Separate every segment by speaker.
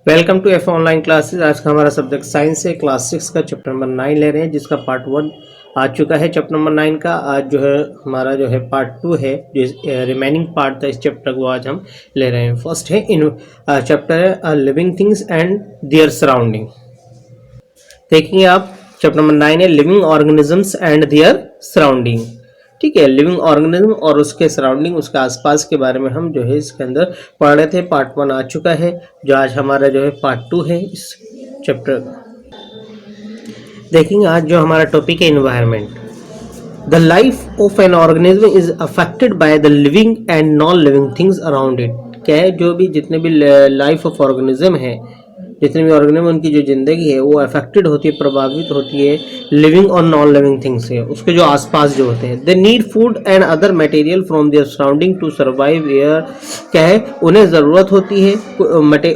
Speaker 1: Welcome to F online classes. आज का हमारा सब्जेक्ट साइंस है। क्लास 6 का चैप्टर नंबर 9 ले रहे हैं, जिसका पार्ट 1 आ चुका है। चैप्टर नंबर 9 का आज जो है हमारा जो है पार्ट 2 है, जो रिमेनिंग पार्ट था इस चैप्टर को आज हम ले रहे हैं। फर्स्ट है इन चैप्टर है living things and their surrounding. देखेंगे आप, चैप्टर नंबर 9 है living organisms and their surrounding. ठीक है, लिविंग ऑर्गेनिज्म और उसके सराउंडिंग, उसके आसपास के बारे में हम जो है इसके अंदर पढ़ रहे थे। पार्ट 1 आ चुका है, जो आज हमारा जो है पार्ट 2 है इस चैप्टर का। देखेंगे आज जो हमारा टॉपिक है environment. The life of an organism is affected by the living and non living things around it. क्या है, जो भी जितने भी लाइफ ऑफ ऑर्गेनिज्म है, जितने भी ऑर्गेनिज्म, उनकी जो जिंदगी है वो अफेक्टेड होती है, प्रभावित होती है लिविंग और नॉन लिविंग थिंग्स से, उसके जो आसपास जो होते हैं। They need food and other material from their surrounding to survive air. क्या है, उन्हें ज़रूरत होती है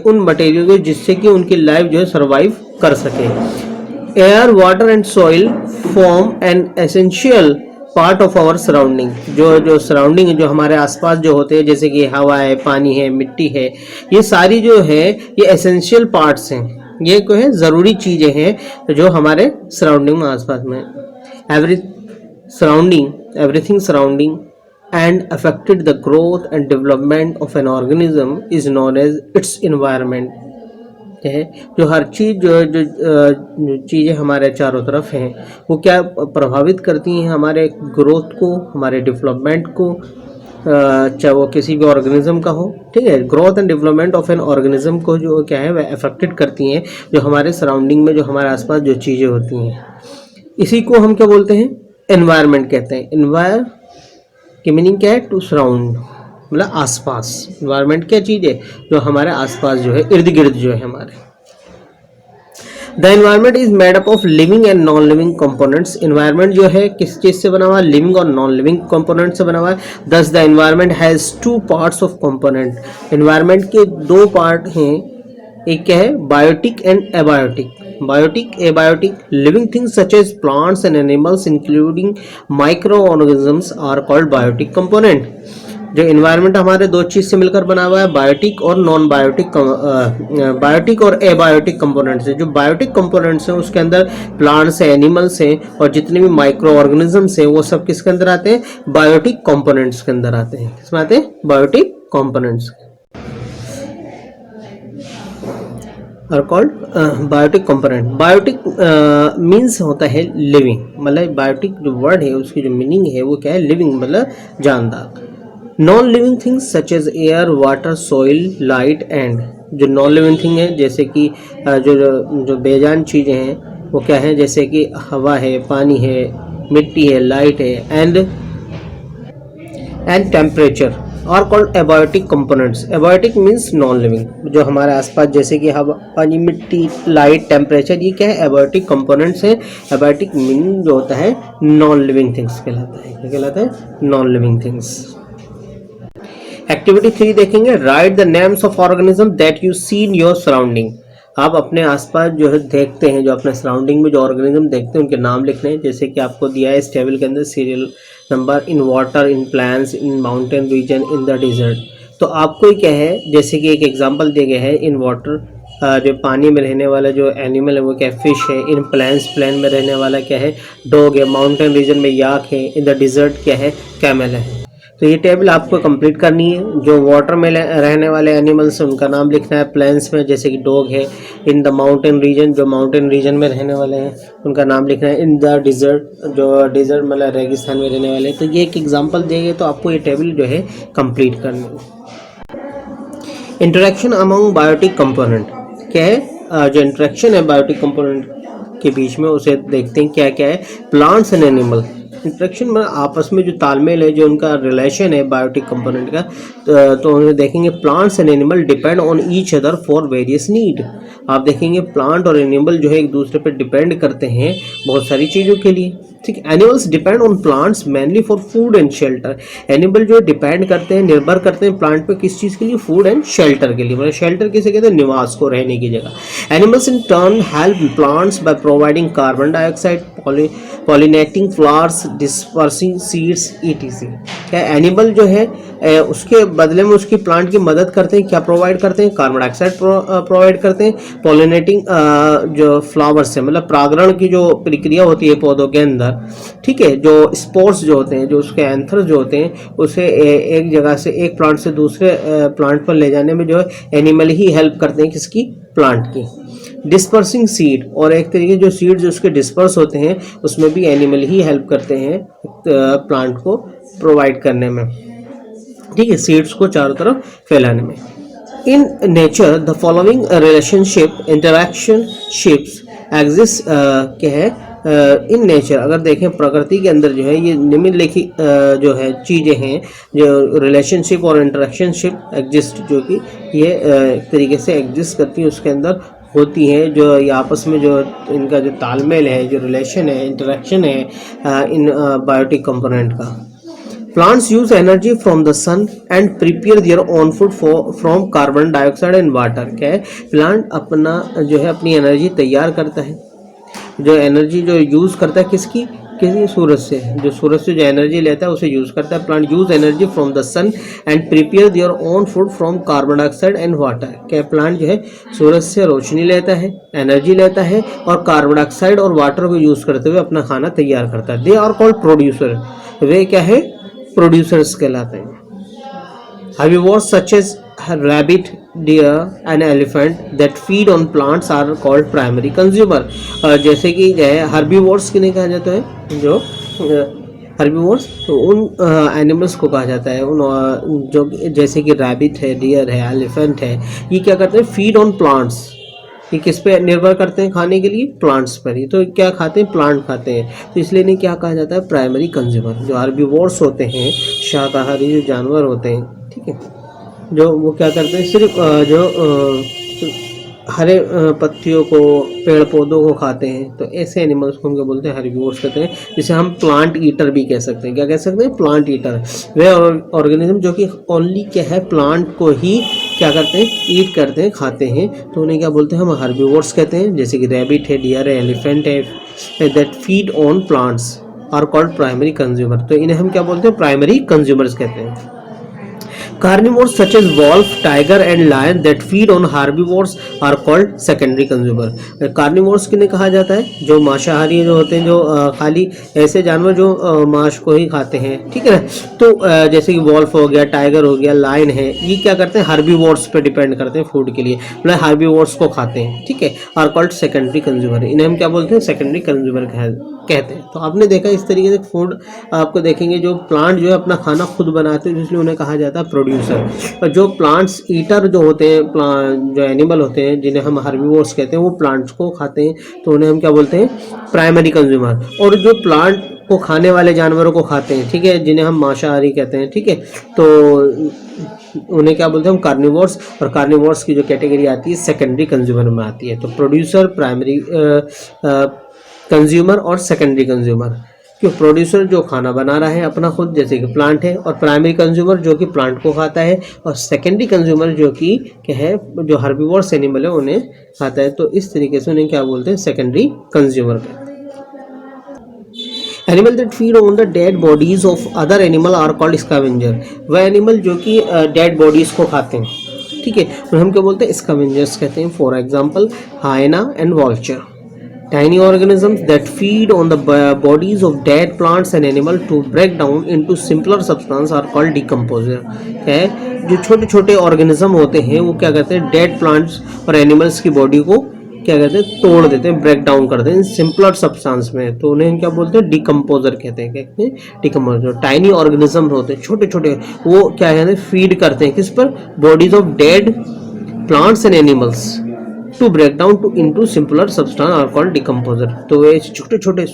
Speaker 1: उन मटेरियल की जिससे कि उनकी लाइफ जो है सर्वाइव कर सके। Air, water and soil form an essential part of our surrounding. जो सराउंडिंग जो हमारे आसपास जो होते हैं, जैसे कि हवा है, पानी है, मिट्टी है, ये सारी जो है ये एसेंशियल पार्ट्स हैं, ये को है ज़रूरी चीज़ें हैं जो हमारे सराउंडिंग में आसपास में। Everything surrounding and affected the growth and development of an organism is known as its environment. है जो हर चीज़ जो चीज़ें हमारे चारों तरफ हैं वो क्या प्रभावित करती हैं हमारे ग्रोथ को, हमारे डेवलपमेंट को, चाहे वो किसी भी ऑर्गेनिज्म का हो। ठीक है, growth and development of an organism को जो क्या है वह अफेक्टेड करती हैं, जो हमारे सराउंडिंग में जो हमारे आसपास जो चीज़ें होती हैं। इसी को हम क्या बोलते हैं, एनवायरनमेंट कहते हैं। एनवायर की मीनिंग क्या है, टू सराउंड, मतलब आसपास। एनवायरनमेंट क्या चीज़ है, जो हमारे आसपास जो है, इर्द गिर्द जो है हमारे। The environment is made up of living and non living components. Environment जो है किस चीज़ से बना हुआ है, लिविंग और नॉन लिविंग कंपोनेंट से बना हुआ है। This the environment has two parts of component. Environment के दो पार्ट हैं, एक क्या है, biotic and abiotic. Biotic, abiotic. Living things such as plants and animals including micro organisms are called biotic component. जो इन्वायरमेंट हमारे दो चीज़ से मिलकर बना हुआ है, बायोटिक और नॉन बायोटिक, बायोटिक और एबायोटिक कंपोनेंट्स है। जो बायोटिक कंपोनेंट्स हैं उसके अंदर प्लांट्स हैं, एनिमल्स हैं, और जितने भी माइक्रो ऑर्गेनिजम्स हैं वो सब किसके अंदर आते हैं, बायोटिक कंपोनेंट्स के अंदर आते हैं। किसमें आते हैं, biotic components are called biotic component. Biotic means होता है लिविंग, मतलब बायोटिक जो वर्ड है उसकी जो मीनिंग है वो क्या है, लिविंग, मतलब जानदार। Non living things such as air, water, soil, light and. जो नॉन लिविंग थिंग है, जैसे कि जो बेजान चीज़ें हैं वो क्या है, जैसे कि हवा है, पानी है, मिट्टी है, लाइट है, and temperature are called abiotic components. Abiotic means non living. जो हमारे आसपास जैसे कि हवा, पानी, मिट्टी, लाइट, टेम्परेचर, ये क्या है, एबायोटिक कंपोनेंट्स हैं। एबायोटिक मीनिंग जो होता है नॉन लिविंग थिंग्स कहलाता है। क्या कहलाता है, नॉन लिविंग थिंग्स। एक्टिविटी 3 देखेंगे, right the names of organism that you see in your surrounding. आप अपने आसपास जो है देखते हैं, जो अपने सराउंडिंग में जो ऑर्गेनिज्म देखते हैं उनके नाम लिखने हैं। जैसे कि आपको दिया है इस टेबल के अंदर serial number, in water, in plants, in mountain region, in the dessert. तो आपको क्या है, जैसे कि एक एग्जांपल दिए गए हैं, इन वाटर जो पानी में रहने वाला जो एनिमल है वो क्या है, फिश है। इन प्लांट्स, प्लान में रहने वाला क्या है, डॉग है। माउंटेन रीजन में याक है। इन द डिजर्ट क्या है, कैमल है। तो ये टेबल आपको कंप्लीट करनी है। जो वाटर में रहने वाले एनिमल्स हैं उनका नाम लिखना है, प्लेन्स में जैसे कि डॉग है। इन द माउंटेन रीजन, जो माउंटेन रीजन में रहने वाले हैं उनका नाम लिखना है। इन द डिजर्ट, जो डिजर्ट मतलब रेगिस्तान में रहने वाले हैं। तो ये एक एग्जांपल देंगे तो आपको ये टेबल जो है कंप्लीट करनी है। इंटरेक्शन अमंग बायोटिक कंपोनेंट क्या है, जो इंटरेक्शन है बायोटिक कंपोनेंट के बीच में उसे देखते हैं क्या क्या है। प्लांट्स एंड एनिमल, इंटरेक्शन में आपस में जो तालमेल है, जो उनका रिलेशन है बायोटिक कंपोनेंट का, तो उन्हें देखेंगे। Plants and animal depend on each other for various need. आप देखेंगे प्लांट और एनिमल जो है एक दूसरे पर डिपेंड करते हैं बहुत सारी चीज़ों के लिए। ठीक है, animals depend on plants mainly for food and shelter. Animal जो डिपेंड करते हैं, निर्भर करते हैं प्लांट पे, किस चीज़ के लिए, फूड एंड शेल्टर के लिए। मतलब शेल्टर किसे कहते हैं, निवास को, रहने की जगह। Animals in turn help plants by providing carbon dioxide, pollinating flowers, dispersing seeds, etc. क्या एनिमल जो है उसके बदले में उसकी प्लांट की मदद करते हैं, क्या प्रोवाइड करते हैं, कार्बन डाइऑक्साइड प्रोवाइड करते हैं, पॉलिनेटिंग जो फ्लावर्स है, मतलब परागण की जो प्रक्रिया होती है पौधों के अंदर, ठीक है, जो स्पोर्स जो होते हैं, जो उसके एंथर्स जो होते हैं, उसे एक जगह से, एक प्लांट से दूसरे प्लांट पर ले जाने में जो है एनिमल ही हेल्प करते हैं, किसकी, प्लांट की। डिस्पर्सिंग सीड, और एक तरीके जो सीड जो उसके डिस्पर्स होते हैं उसमें भी एनिमल ही हेल्प करते हैं प्लांट को प्रोवाइड करने में, ठीक है, सीड्स को चारों तरफ फैलाने में। In nature the following relationship interactionships exist क्या है, इन नेचर, अगर देखें प्रकृति के अंदर जो है ये निम्नलिखित जो है चीज़ें हैं जो रिलेशनशिप और इंटरेक्शनशिप एग्जिस्ट, जो कि ये एक तरीके से एग्जिस्ट करती है, उसके अंदर होती हैं, जो ये आपस में जो इनका जो तालमेल है, जो रिलेशन है, इंटरेक्शन है इन बायोटिक कंपोनेंट का। Plants use energy from the sun and prepare their own food from carbon dioxide and water. क्या है, प्लांट अपना जो है अपनी एनर्जी तैयार करता है, जो एनर्जी जो यूज़ करता है किसकी, किसी सूरज से, जो सूरज से जो एनर्जी लेता है उसे यूज़ करता है। Plant use energy from the sun and prepare their own food from carbon dioxide and water. क्या प्लांट जो है सूरज से रोशनी लेता है, एनर्जी लेता है और कार्बन डाइऑक्साइड और वाटर को यूज़ करते हुए अपना खाना तैयार करता है। दे आर कॉल्ड प्रोड्यूसर, वे क्या है, प्रोड्यूसर्स कहलाते हैं। Herbivores such as rabbit, deer and elephant that feed on plants are called primary consumer। जैसे कि जो है herbivores किन्हें कहा जाता है, जो herbivores तो उन एनिमल्स को कहा जाता है, उन जो जैसे कि रैबिट है, डियर है, एलिफेंट है, ये क्या करते हैं, फीड ऑन प्लांट्स। ये किस पे निर्भर करते हैं खाने के लिए, प्लांट्स पर ही। तो क्या खाते हैं, प्लांट खाते हैं, तो इसलिए इन्हें क्या कहा जाता है, प्राइमरी कंज्यूमर। जो हर्बीवोर्स होते हैं, शाकाहारी जो जानवर होते हैं, ठीक है, जो वो क्या करते हैं, सिर्फ जो हरे पत्तियों को, पेड़ पौधों को खाते हैं, तो ऐसे एनिमल्स को हम क्या बोलते हैं, हर्बीवोर्स कहते हैं, जिसे हम प्लांट ईटर भी कह सकते हैं। क्या कह सकते हैं, प्लांट ईटर। वे ऑर्गेनिज्म जो कि ओनली क्या है, प्लांट को ही क्या करते हैं, ईट करते हैं, खाते हैं, तो उन्हें क्या बोलते हैं, हम हर्बीवोर्स कहते हैं। जैसे कि रैबिट है, डियर है, एलिफेंट है, that feed on plants are called primary consumer. तो इन्हें हम क्या बोलते हैं, प्राइमरी कंज्यूमर्स कहते हैं। Carnivores such as wolf, tiger and lion that feed on herbivores are called secondary consumer। Carnivores किन्हें कहा जाता है, जो मांसाहारी जो होते हैं, जो खाली ऐसे जानवर जो मांस को ही खाते हैं, ठीक है ना। तो जैसे कि वॉल्फ हो गया, टाइगर हो गया, लायन है, ये क्या करते हैं, हार्बीवोर्स पे डिपेंड करते हैं फूड के लिए, मतलब हार्बीवोर्स को खाते हैं, ठीक है, आर कॉल्ड सेकेंडरी कंज्यूमर। इन्हें हम क्या बोलते हैं, सेकेंडरी कंज्यूमर कहते हैं। तो आपने देखा इस तरीके से फूड आपको देखेंगे, जो प्लांट जो है अपना खाना खुद बनाते हैं, इसलिए उन्हें कहा जाता है प्रोड्यूसर। और जो प्लांट्स ईटर जो होते हैं, जो एनिमल होते हैं जिन्हें हम हर्बीवोर्स कहते हैं, वो प्लांट्स को खाते हैं, तो उन्हें हम क्या बोलते हैं, प्राइमरी कंज्यूमर। और जो प्लांट को खाने वाले जानवरों को खाते हैं, ठीक है, जिन्हें हम मांसाहारी कहते हैं, ठीक है, तो उन्हें क्या बोलते हैं, हम कार्निवोर्स। और कार्निवोर्स की जो कैटेगरी आती है सेकेंडरी कंज्यूमर में आती है। तो प्रोड्यूसर, प्राइमरी कंज्यूमर और सेकेंडरी कंज्यूमर। क्यों, प्रोड्यूसर जो खाना बना रहा है अपना खुद, जैसे कि प्लांट है, और प्राइमरी कंज्यूमर जो कि प्लांट को खाता है, और सेकेंडरी कंज्यूमर जो कि क्या है, जो हर्बीवोर्स एनिमल है उन्हें खाता है। तो इस तरीके से उन्हें क्या बोलते हैं, सेकेंडरी कंज्यूमर कहते हैं। Animal that feed on the dead bodies of other animal are called scavenger. वह एनिमल जो कि डेड बॉडीज को खाते हैं, ठीक है, तो हम क्या बोलते हैं, स्कैवेंजर्स कहते हैं। For example hyena and vulture. Tiny organisms that feed on the bodies of dead plants and animals to break down into simpler substance are called decomposer। है, जो छोटे छोटे ऑर्गेनिज्म होते हैं वो क्या करते हैं, डेड प्लांट्स और एनिमल्स की बॉडी को क्या कहते हैं, तोड़ देते हैं, ब्रेक डाउन करते हैं सिंपलर सब्सटेंस में, तो उन्हें क्या बोलते हैं, डिकम्पोजर कहते हैं। कहते हैं डिकम्पोजर। टाइनी ऑर्गेनिज्म होते हैं छोटे छोटे, वो क्या कहते हैं, फीड करते हैं किस पर, bodies of dead plants and animals to break down to into simpler substance are called decomposer. तो वे छोटे छोटे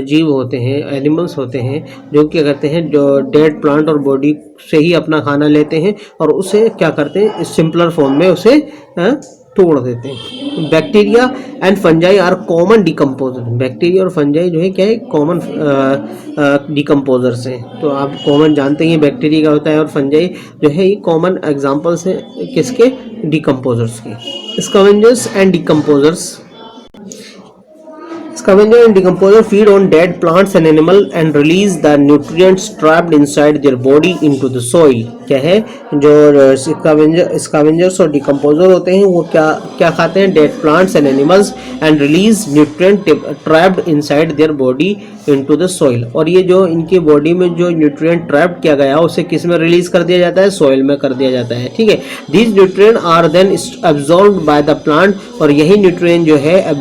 Speaker 1: जीव होते हैं, एनिमल्स होते हैं, जो क्या करते हैं, जो डेड प्लांट और बॉडी से ही अपना खाना लेते हैं और उसे क्या करते हैं, सिंपलर फॉर्म में उसे तोड़ देते हैं। Bacteria and fungi are common decomposer. Bacteria और फंजाई जो है क्या है, कॉमन डिकम्पोजर्स हैं। तो आप कॉमन जानते हैं बैक्टीरिया का होता है, और फंजाई जो है ये कॉमन एग्जांपल्स हैं किसके, डिकम्पोजर्स के। Scavengers and decomposers. Scavenger and decomposer feed on dead plants and animal and release the nutrients trapped inside their body into the soil. क्या है, जो स्कैवेंजर्स और डिकम्पोजर होते हैं वो क्या क्या खाते हैं, dead plants and animals and release nutrient trapped inside their body into the soil. और ये जो इनकी बॉडी में जो न्यूट्रिएंट ट्रैप्ड किया गया उसे किस में रिलीज कर दिया जाता है, सॉइल में कर दिया जाता है. ठीक है, these nutrient are then absorbed by the plant, और यही न्यूट्रिएंट जो है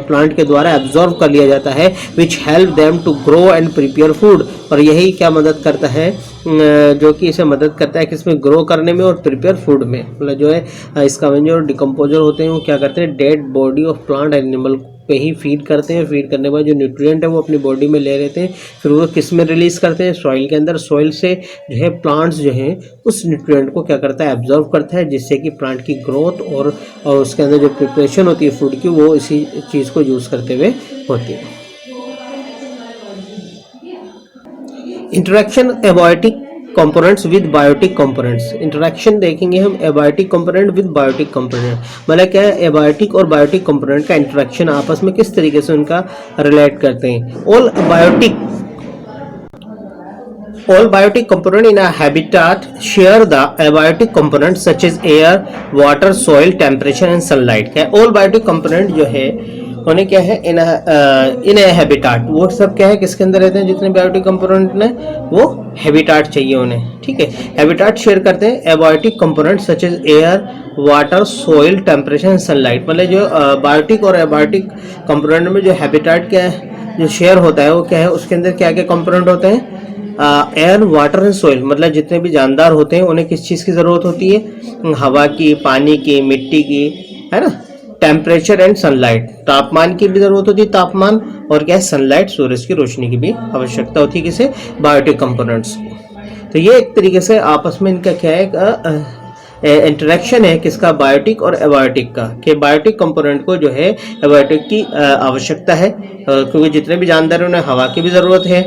Speaker 1: प्लांट के द्वारा एब्जॉर्ब कर लिया जाता है, which help them to grow and prepare food. और यही क्या मदद करता है, जो कि इसे मदद करता है किसमें, ग्रो करने में और प्रिपेयर फूड में. मतलब जो है स्कैवेंजर और डिकम्पोजर होते हैं वो क्या करते हैं, dead body of plant animal पे ही फीड करते हैं. फीड करने के बाद जो न्यूट्रिएंट है वो अपनी बॉडी में ले लेते हैं, फिर वो किस में रिलीज करते हैं, सॉइल के अंदर. सॉइल से जो है प्लांट्स जो हैं उस न्यूट्रिएंट को क्या करता है, एब्जॉर्व करता है, जिससे कि प्लांट की ग्रोथ और उसके अंदर जो प्रिपरेशन होती है फूड की वो इसी चीज़ को यूज़ करते हुए होती है. Interaction abiotic components with biotic components. Interaction देखेंगे हम abiotic component with biotic component. मतलब क्या है, एबायोटिक और बायोटिक कंपोनेंट का इंटरेक्शन आपस में किस तरीके से उनका रिलेट करते हैं. All biotic component in a habitat share the abiotic components such as air, water, soil, temperature and sunlight. क्या है, all biotic component जो है उन्हें क्या है, इन हैबिटाट, वो सब क्या है किसके अंदर रहते हैं, जितने बायोटिक कंपोनेंट ने वो हैबिटाट चाहिए उन्हें. ठीक है, हैबिटाट शेयर करते हैं abiotic component such as air, water, soil, temperature and sunlight. मतलब जो बायोटिक और एबायोटिक कंपोनेंट में जो हैबिटाट क्या है जो शेयर होता है वो क्या है, उसके अंदर क्या क्या कंपोनेंट होते हैं, एयर, वाटर एंड सॉइल. मतलब जितने भी जानदार होते हैं उन्हें किस चीज़ की ज़रूरत होती है, हवा की, पानी की, मिट्टी की, है ना. टेम्परेचर एंड सनलाइट, तापमान की भी ज़रूरत होती है, तापमान, और क्या है, सनलाइट, सूरज की रोशनी की भी आवश्यकता होती है किसे, बायोटिक कंपोनेंट्स को. तो ये एक तरीके से आपस में इनका क्या है, इंटरेक्शन है किसका, बायोटिक और एबायोटिक का, कि बायोटिक कंपोनेंट को जो है एबायोटिक की आवश्यकता है, क्योंकि जितने भी जानदार हैं उन्हें हवा की भी ज़रूरत है,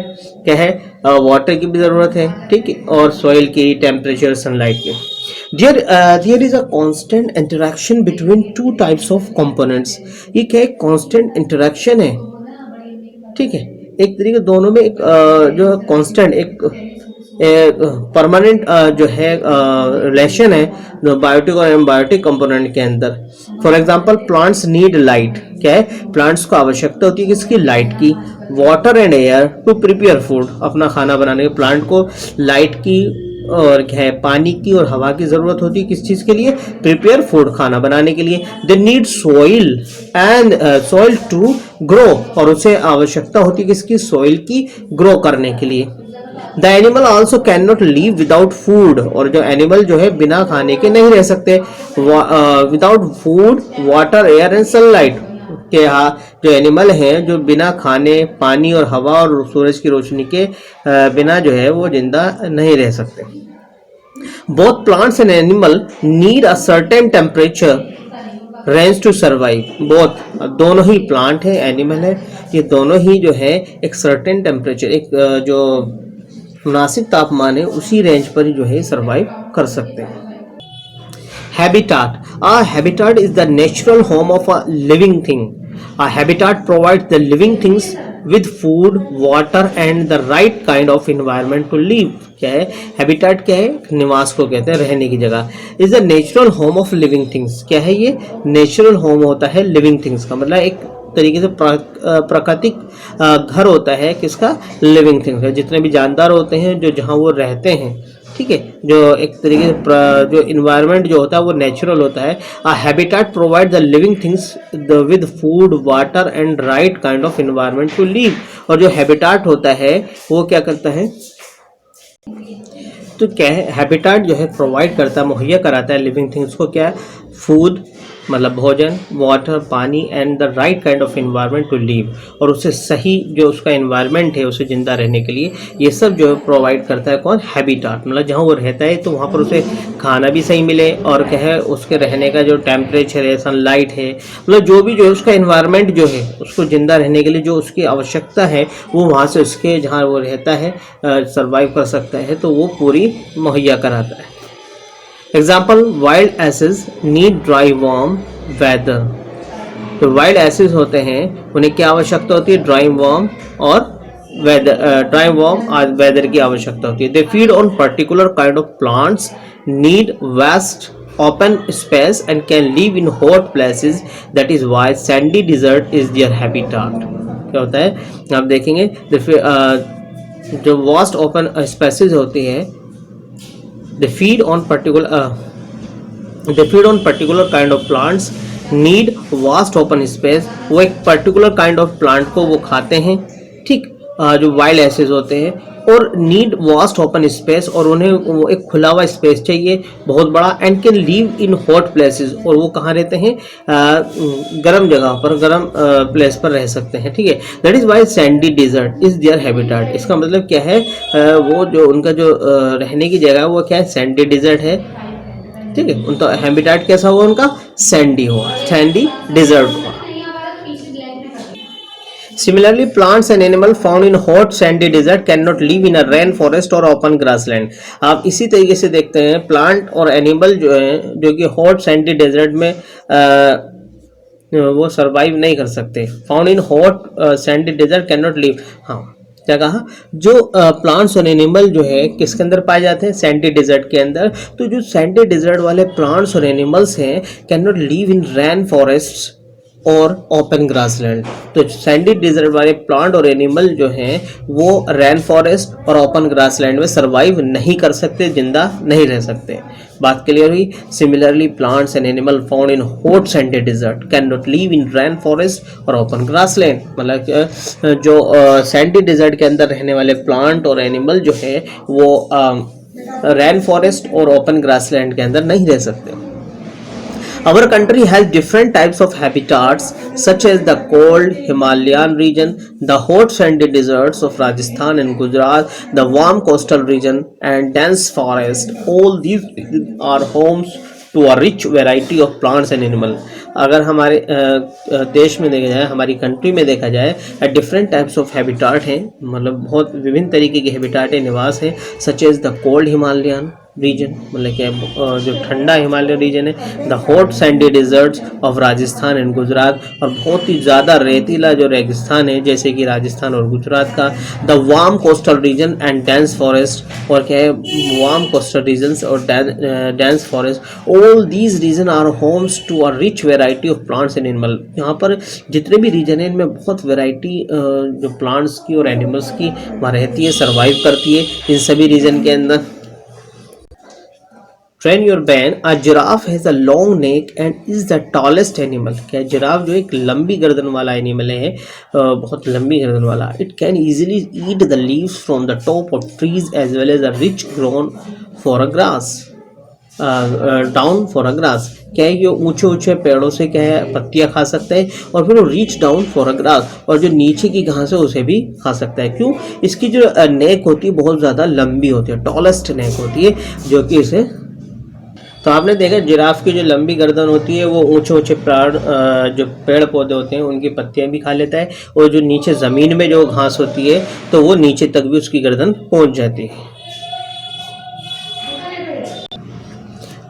Speaker 1: क्या है, वाटर की भी ज़रूरत है. ठीक है, और सॉइल की, टेम्परेचर, सनलाइट की. There is a constant interaction between two types of components. ये क्या है, constant interaction है. ठीक है, एक तरीके दोनों में एक जो constant एक परमानेंट जो है रिलेशन है जो बायोटिक और एम्बायोटिक कंपोनेंट के अंदर. For example plants need light. क्या है, प्लांट्स को आवश्यकता होती है किसकी, लाइट की. Water and air to prepare food, अपना खाना बनाने के प्लांट को लाइट की और क्या है, पानी की और हवा की ज़रूरत होती है किस चीज़ के लिए, प्रिपेयर फूड, खाना बनाने के लिए. They need soil and soil to grow, और उसे आवश्यकता होती है किसकी, सॉइल की, ग्रो करने के लिए. The animal also can not leave without food, और जो एनिमल जो है बिना खाने के नहीं रह सकते. Without food, water, air and sunlight, के जो एनिमल हैं जो बिना खाने, पानी और हवा और सूरज की रोशनी के बिना जो है वो जिंदा नहीं रह सकते. Both plants and animal need a certain temperature range to survive. Both, दोनों ही प्लांट है, एनिमल है, ये दोनों ही जो है एक सर्टेन टेम्परेचर, एक जो मुनासिब तापमान है उसी रेंज पर जो है सर्वाइव कर सकते हैं. Habitat. A habitat is the natural home of a living thing. A habitat provides the living things with food, water and the right kind of environment to live. क्या है, habitat क्या है, निवास को कहते हैं, रहने की जगह. Is the natural home of living things. क्या है, ये natural home होता है living things का, मतलब एक तरीके से प्राकृतिक घर होता है किसका, लिविंग थिंग्स का. जितने भी जानदार होते हैं जो जहाँ वो रहते हैं, ठीक है, जो एक तरीके से जो इन्वायरमेंट जो होता है वो नेचुरल होता है. A habitat provide the living things with food, water and right kind of environment to live. और जो हैबिटेट होता है वो क्या करता है, तो क्या है, हैबिटेट जो है प्रोवाइड करता है, मुहैया कराता है लिविंग थिंग्स को, क्या है, फूड मतलब भोजन, वाटर, पानी and the right kind of environment to live, और उसे सही जो उसका इन्वायरमेंट है उसे जिंदा रहने के लिए ये सब जो प्रोवाइड करता है कौन, हैबिटेट. मतलब जहाँ वो रहता है तो वहाँ पर उसे खाना भी सही मिले, और क्या है, उसके रहने का जो टेम्परेचर है, सनलाइट है, मतलब जो भी जो है उसका इन्वायरमेंट जो है उसको जिंदा रहने के लिए जो उसकी आवश्यकता है वो वहाँ से उसके जहाँ वो रहता है सर्वाइव कर सकता है, तो वो पूरी मुहैया कराता है. Example, wild asses need dry warm weather. जो वाइल्ड एसिड्स होते हैं उन्हें क्या आवश्यकता होती है, ड्राई वार्म और ड्राई वार्म और वेदर की आवश्यकता होती है। They feed on particular kind of plants, need vast open space and can live in hot places. That is why sandy desert is their habitat. क्या होता है आप देखेंगे जो वास्ट ओपन स्पेसिस होती है, they feed on particular kind of plants, need vast open space. वो एक पर्टिकुलर काइंड ऑफ प्लांट को वो खाते हैं, ठीक, जो वाइल्ड एसिड्स होते हैं, और नीड वास्ट ओपन स्पेस, और उन्हें वो एक खुला हुआ स्पेस चाहिए बहुत बड़ा, and can live in hot places, और वो कहाँ रहते हैं, गर्म जगह पर, गर्म प्लेस पर रह सकते हैं, ठीक है। That is why sandy desert is their habitat. इसका मतलब क्या है, वो जो उनका जो रहने की जगह है वो क्या है, सैंडी डिजर्ट है, ठीक है। उनका हैबिटेट कैसा हुआ, उनका सैंडी हुआ, सैंडी डिजर्ट हुआ। Similarly, plants and animals found in hot sandy desert cannot live in a rain forest or open grassland. आप इसी तरीके से देखते हैं प्लांट और एनिमल जो है, जो कि हॉट सैंडी डेजर्ट में वो सरवाइव नहीं कर सकते। Found in hot sandy desert can not live. हाँ, क्या कहा, जो प्लांट्स और एनिमल जो है किसके अंदर पाए जाते हैं, सैंडी डेजर्ट के अंदर। तो जो सैंडी डेजर्ट वाले प्लांट्स और एनिमल्स हैं can not live in rain forest और ओपन ग्रासलैंड। तो सैंडी डिजर्ट वाले प्लांट और एनिमल जो हैं वो रेन फॉरेस्ट और ओपन ग्रासलैंड में सरवाइव नहीं कर सकते, जिंदा नहीं रह सकते। बात क्लियर हुई। Similarly plants and animal found in hot sandy desert can not live in rain forest और ओपन ग्रासलैंड। मतलब जो सैंडी डिजर्ट के अंदर रहने वाले प्लांट और एनिमल जो है वो रेन फॉरेस्ट और ओपन ग्रासलैंड के अंदर नहीं रह सकते। Our country has different types of habitats such as the cold Himalayan region, the hot sandy deserts of Rajasthan and Gujarat, the warm coastal region and dense forest. All these are homes to a rich variety of plants and animals. अगर हमारे देश में देखा जाए, हमारी country में देखा जाए, डिफरेंट टाइप्स ऑफ हैबिटाट हैं, मतलब बहुत विभिन्न तरीके के हैबिटाट निवास हैं। Such as the cold Himalayan region, मतलब क्या जो ठंडा हिमालय रीजन है, the hot sandy deserts of Rajasthan and Gujarat, और बहुत ही ज़्यादा रेतीला जो रेगिस्तान है जैसे कि राजस्थान और गुजरात का, the warm coastal region and dense forest, और क्या है, वार्म कोस्टल रीजन्स और dense forest. All these region are homes to a rich variety of plants and animal. यहाँ पर जितने भी रीजन है इनमें बहुत वेराइटी जो प्लांट्स की और एनिमल्स की वहाँ रहती है, सर्वाइव करती है इन सभी रीजन के अंदर। Train your brain. A giraffe has a long neck and is the tallest animal. क्या जिराफ जो एक लंबी गर्दन वाला एनिमल है, बहुत लंबी गर्दन वाला। It can easily eat the leaves from the top of trees as well as a rich grown for a grass. Down for a grass, क्या है, ये ऊंचे ऊंचे पेड़ों से क्या है पत्तियां खा सकता है, और फिर वो reach down for a grass, और जो नीचे की घास है उसे भी खा सकता है। क्यों, इसकी जो नेक होती है बहुत ज़्यादा लंबी होती है, टॉलेस्ट नेक होती है, जो कि इसे, तो आपने देखा जिराफ की जो लंबी गर्दन होती है वो ऊंचे ऊंचे जो पेड़ पौधे होते हैं उनकी पत्तियां भी खा लेता है, और जो नीचे ज़मीन में जो घास होती है तो वो नीचे तक भी उसकी गर्दन पहुंच जाती है।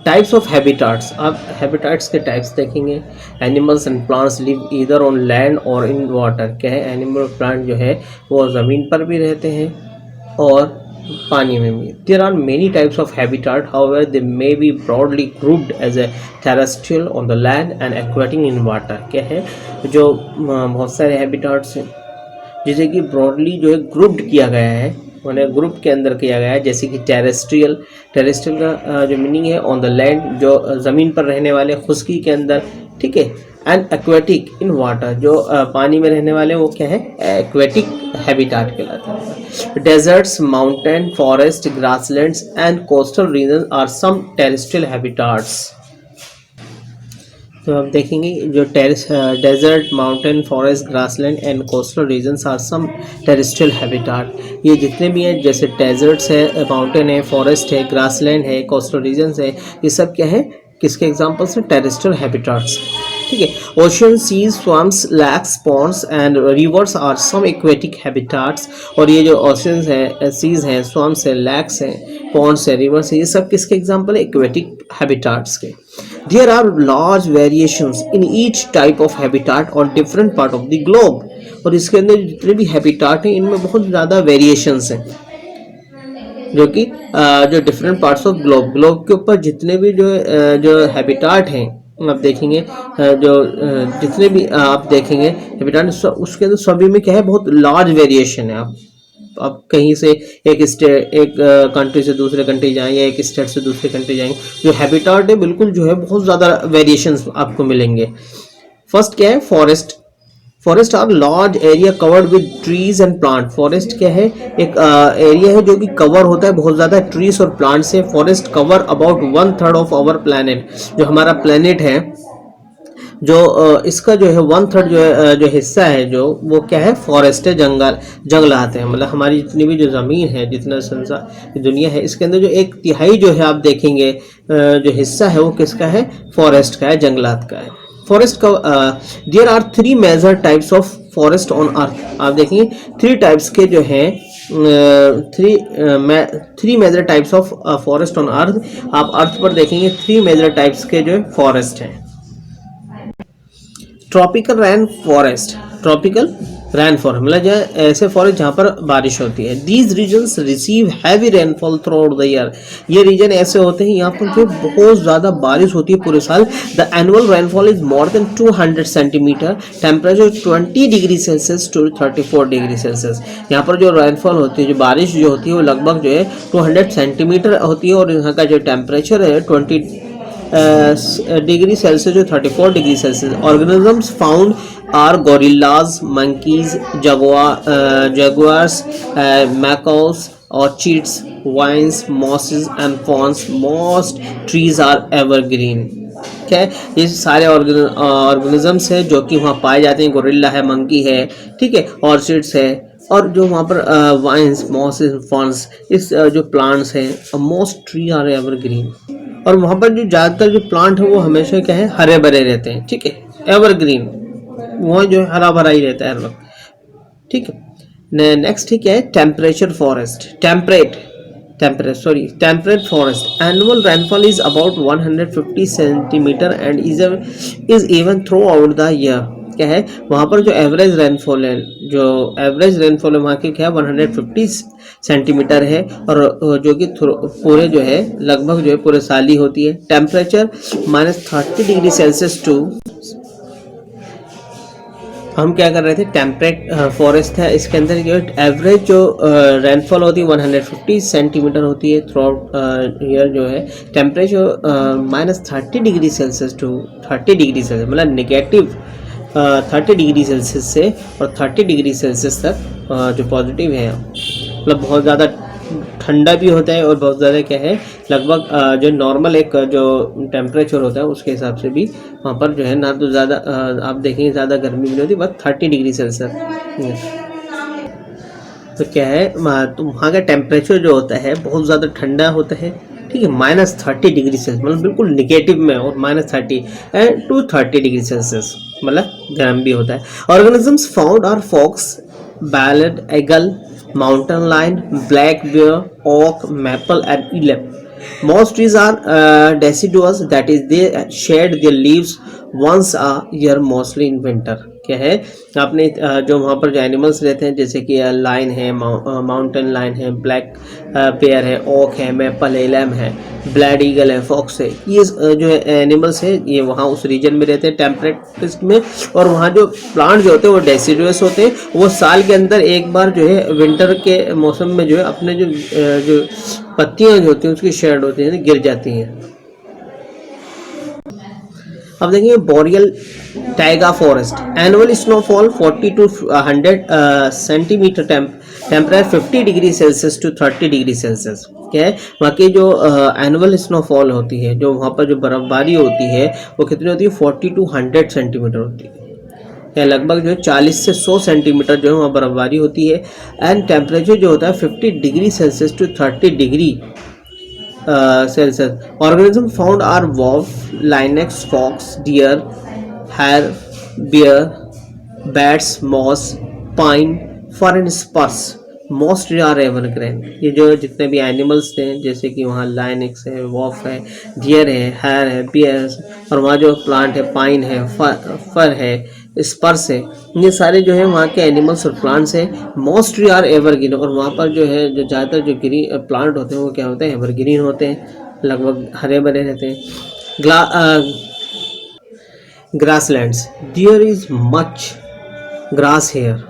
Speaker 1: टाइप्स ऑफ हैबिटाट्स, आप हैबिटाट्स के टाइप्स देखेंगे। Animals and plants live either on land और इन वाटर, क्या है, एनिमल और प्लांट जो है वो ज़मीन पर भी रहते हैं और पानी में भी। There are many types of habitat, however they may be broadly grouped as a terrestrial on the land and aquatic in water। क्या है, जो बहुत सारे हैबिटाट्स हैं जिसे कि ब्रॉडली जो है ग्रुप्ड किया गया है, उन्हें ग्रुप के अंदर किया गया है, जैसे कि टेरेस्ट्रियल का जो मीनिंग है ऑन द लैंड, जो ज़मीन पर रहने वाले, खुश्की के अंदर, ठीक है, एंड एक्वेटिक इन वाटर, जो पानी में रहने वाले वो क्या है, एक्वेटिक हैबिटाट कहलाता है। Deserts, mountain, forest, grasslands and coastal region are some terrestrial habitats. तो आप देखेंगे जो desert, mountain, forest, grassland and coastal regions are some terrestrial habitat. ये जितने भी हैं, जैसे डेजर्ट्स है, माउंटेन है, फॉरेस्ट है, ग्रासलैंड है, कोस्टल रीजन्स है, ये सब क्या है, किसके एग्जांपल्स हैं, टेरेस्ट्रियल हैबिटाट्स, ठीक है। Ocean, seas, swamps, lakes, ponds and rivers are some aquatic habitats. और ये जो ओशंस हैं, सीज हैं, स्वम्स हैं, लैक्स हैं, पॉन्ड्स हैं, रिवर्स हैं, ये सब किसके एग्जांपल है, एक्वेटिक हैबिटाट्स के। There are large variations in each type of habitat on different part of the globe. और इसके अंदर जितने भी हैबिटाट हैं इनमें बहुत ज़्यादा वेरिएशंस हैं, जो कि जो डिफरेंट पार्ट्स ऑफ ग्लोब के ऊपर जितने भी जो हैबिटाट हैं आप देखेंगे, जो जितने भी आप देखेंगे हैबिटाट उसके अंदर सभी में क्या है, बहुत लार्ज वेरिएशन है। आप कहीं से एक कंट्री से दूसरे कंट्री जाएं या एक स्टेट से दूसरे कंट्री जाएंगे, जो हैबिटाट है बिल्कुल जो है बहुत ज़्यादा वेरिएशंस आपको मिलेंगे। फर्स्ट क्या है, forest. Forest are large area covered with trees and plant. Forest क्या है, एक एरिया है जो कि कवर होता है बहुत ज़्यादा ट्रीज और प्लांट से। Forest cover about 1/3 of our planet. जो हमारा प्लैनेट है, जो इसका जो है 1/3 जो हिस्सा है जो वो क्या है, फॉरेस्ट है, जंगलात हैं। मतलब हमारी जितनी भी जो ज़मीन है, जितना संसार दुनिया है, इसके अंदर जो 1/3 जो है आप देखेंगे जो हिस्सा है वो किसका है, फॉरेस्ट का है, जंगलात का है। फॉरेस्ट का there are 3 major types of forest on earth. आप देखेंगे 3 टाइप्स के जो हैं, 3 major types of forest on earth. आप अर्थ पर देखेंगे 3 मेजर टाइप्स के जो फॉरेस्ट हैं। Tropical rain forest. Tropical rain forest मतलब जो ऐसे फॉरेस्ट जहाँ पर बारिश होती है। These regions receive heavy rainfall throughout the year. ये रीजन ऐसे होते हैं यहाँ पर जो बहुत ज़्यादा बारिश होती है पूरे साल। The annual rainfall is more than 200 centimetre. Temperature 20 degree Celsius to 34 degree Celsius. यहाँ पर जो रेनफॉल होती है, जो बारिश जो होती है वो लगभग जो है 200 सेंटीमीटर होती है, और यहाँ का जो टेम्परेचर है 20 डिग्री सेल्सियस जो 34 degree Celsius. Organisms found are gorillas, monkeys, jaguars, macaws, orchids, vines, mosses and ferns. Most trees are evergreen. क्या है, ये सारे ऑर्गेनिजम्स है जो कि वहाँ पाए जाते हैं। गोरिल्ला है, मंकी है, ठीक है, ऑर्चिड्स है, और जो वहाँ पर वाइन्स, मॉसेस, फॉन्स, इस जो प्लांट्स हैं, मोस्ट ट्री आर एवरग्रीन। और वहाँ पर जो ज़्यादातर जो प्लांट है वो हमेशा क्या है, हरे भरे रहते हैं, ठीक है, एवरग्रीन, वहाँ जो हरा भरा ही रहता है हर वक्त, ठीक है। नेक्स्ट ठीक है, temperature forest. Temperate forest. Annual rainfall is about 150 centimetre and is even through out the year. क्या है, वहाँ पर जो एवरेज रेनफॉल है, वहाँ की क्या है 150 सेंटीमीटर है, और जो कि पूरे जो है लगभग जो है पूरे साल ही होती है। टेम्परेचर -30 डिग्री सेल्सियस टू, हम क्या कर रहे थे, टेम्परेट फॉरेस्ट है, इसके अंदर जो एवरेज जो रेनफॉल होती है 150 सेंटीमीटर होती है थ्रू आउट ईयर। जो है temperature -30 degree Celsius to 30 degree Celsius, मतलब नेगेटिव 30 डिग्री सेल्सियस से और 30 डिग्री सेल्सियस तक जो पॉजिटिव है, मतलब बहुत ज़्यादा ठंडा भी होता है और बहुत ज़्यादा क्या है, लगभग जो नॉर्मल एक जो टेम्परेचर होता है उसके हिसाब से भी वहाँ पर जो है ना तो ज़्यादा आप देखेंगे ज़्यादा गर्मी भी नहीं होती, बस 30 डिग्री सेल्सियस। तो क्या है, तो वहाँ का टेम्परेचर जो होता है बहुत ज़्यादा ठंडा होता है, ठीक है, -30 डिग्री सेल्सियस, मतलब बिल्कुल निगेटिव में, और -30 एंड टू 30 डिग्री सेल्सियस, मतलब गर्म भी होता है। Organisms found are fox, ballet, eagle, mountain lion, black bear, oak, maple and elm. Most trees are deciduous, that is they shed their leaves once a year, mostly in winter. क्या है, आपने जो वहाँ पर जो एनिमल्स रहते हैं जैसे कि लाइन है, माउंटेन लाइन है, ब्लैक पेयर है, ओक है, मैपल है, एलम है, ब्लैड ईगल है, फॉक्स है, ये जो है एनिमल्स है ये वहाँ उस रीजन में रहते हैं टेम्परेट में। और वहाँ जो प्लांट जो होते हैं वो डेसिडुअस होते हैं, वो साल के अंदर एक बार जो है विंटर के मौसम में जो है अपने जो पत्तियाँ जो होती हैं उसकी शेड होती है गिर जाती हैं। अब देखिए boreal taiga forest. Annual snowfall 40 to 100 centimetre, temperature 50 degree Celsius to 30 degree Celsius. क्या है, वहाँ की जो एनुअल स्नोफॉल होती है, जो वहाँ पर जो बर्फबारी होती है वो कितनी होती है, 40 to 100 सेंटीमीटर होती है, या लगभग जो है 40 से 100 सेंटीमीटर जो है वहाँ बर्फबारी होती है। एंड टेम्परेचर जो होता है 50 degree Celsius to 30 degree Celsius. Organism found are wolf, lynx, fox, deer, hare, bear, bats, moss, pine, fir and spruce. Most are evergreen. ये जो जितने भी एनिमल्स थे जैसे कि वहाँ लायनिक्स है, वॉफ है, डियर है, हैर है, बियर्स, और वहाँ जो प्लांट है पाइन है, फर है, स्पर्स है, ये सारे जो है वहाँ के एनिमल्स और प्लांट्स हैं। मोस्टली आर एवरग्रीन, और वहाँ पर जो है जो ज़्यादातर जो ग्रीन प्लांट होते हैं वो क्या होते हैं, एवरग्रीन होते हैं, लगभग हरे भरे रहते हैं। Grasslands, there is much grass here,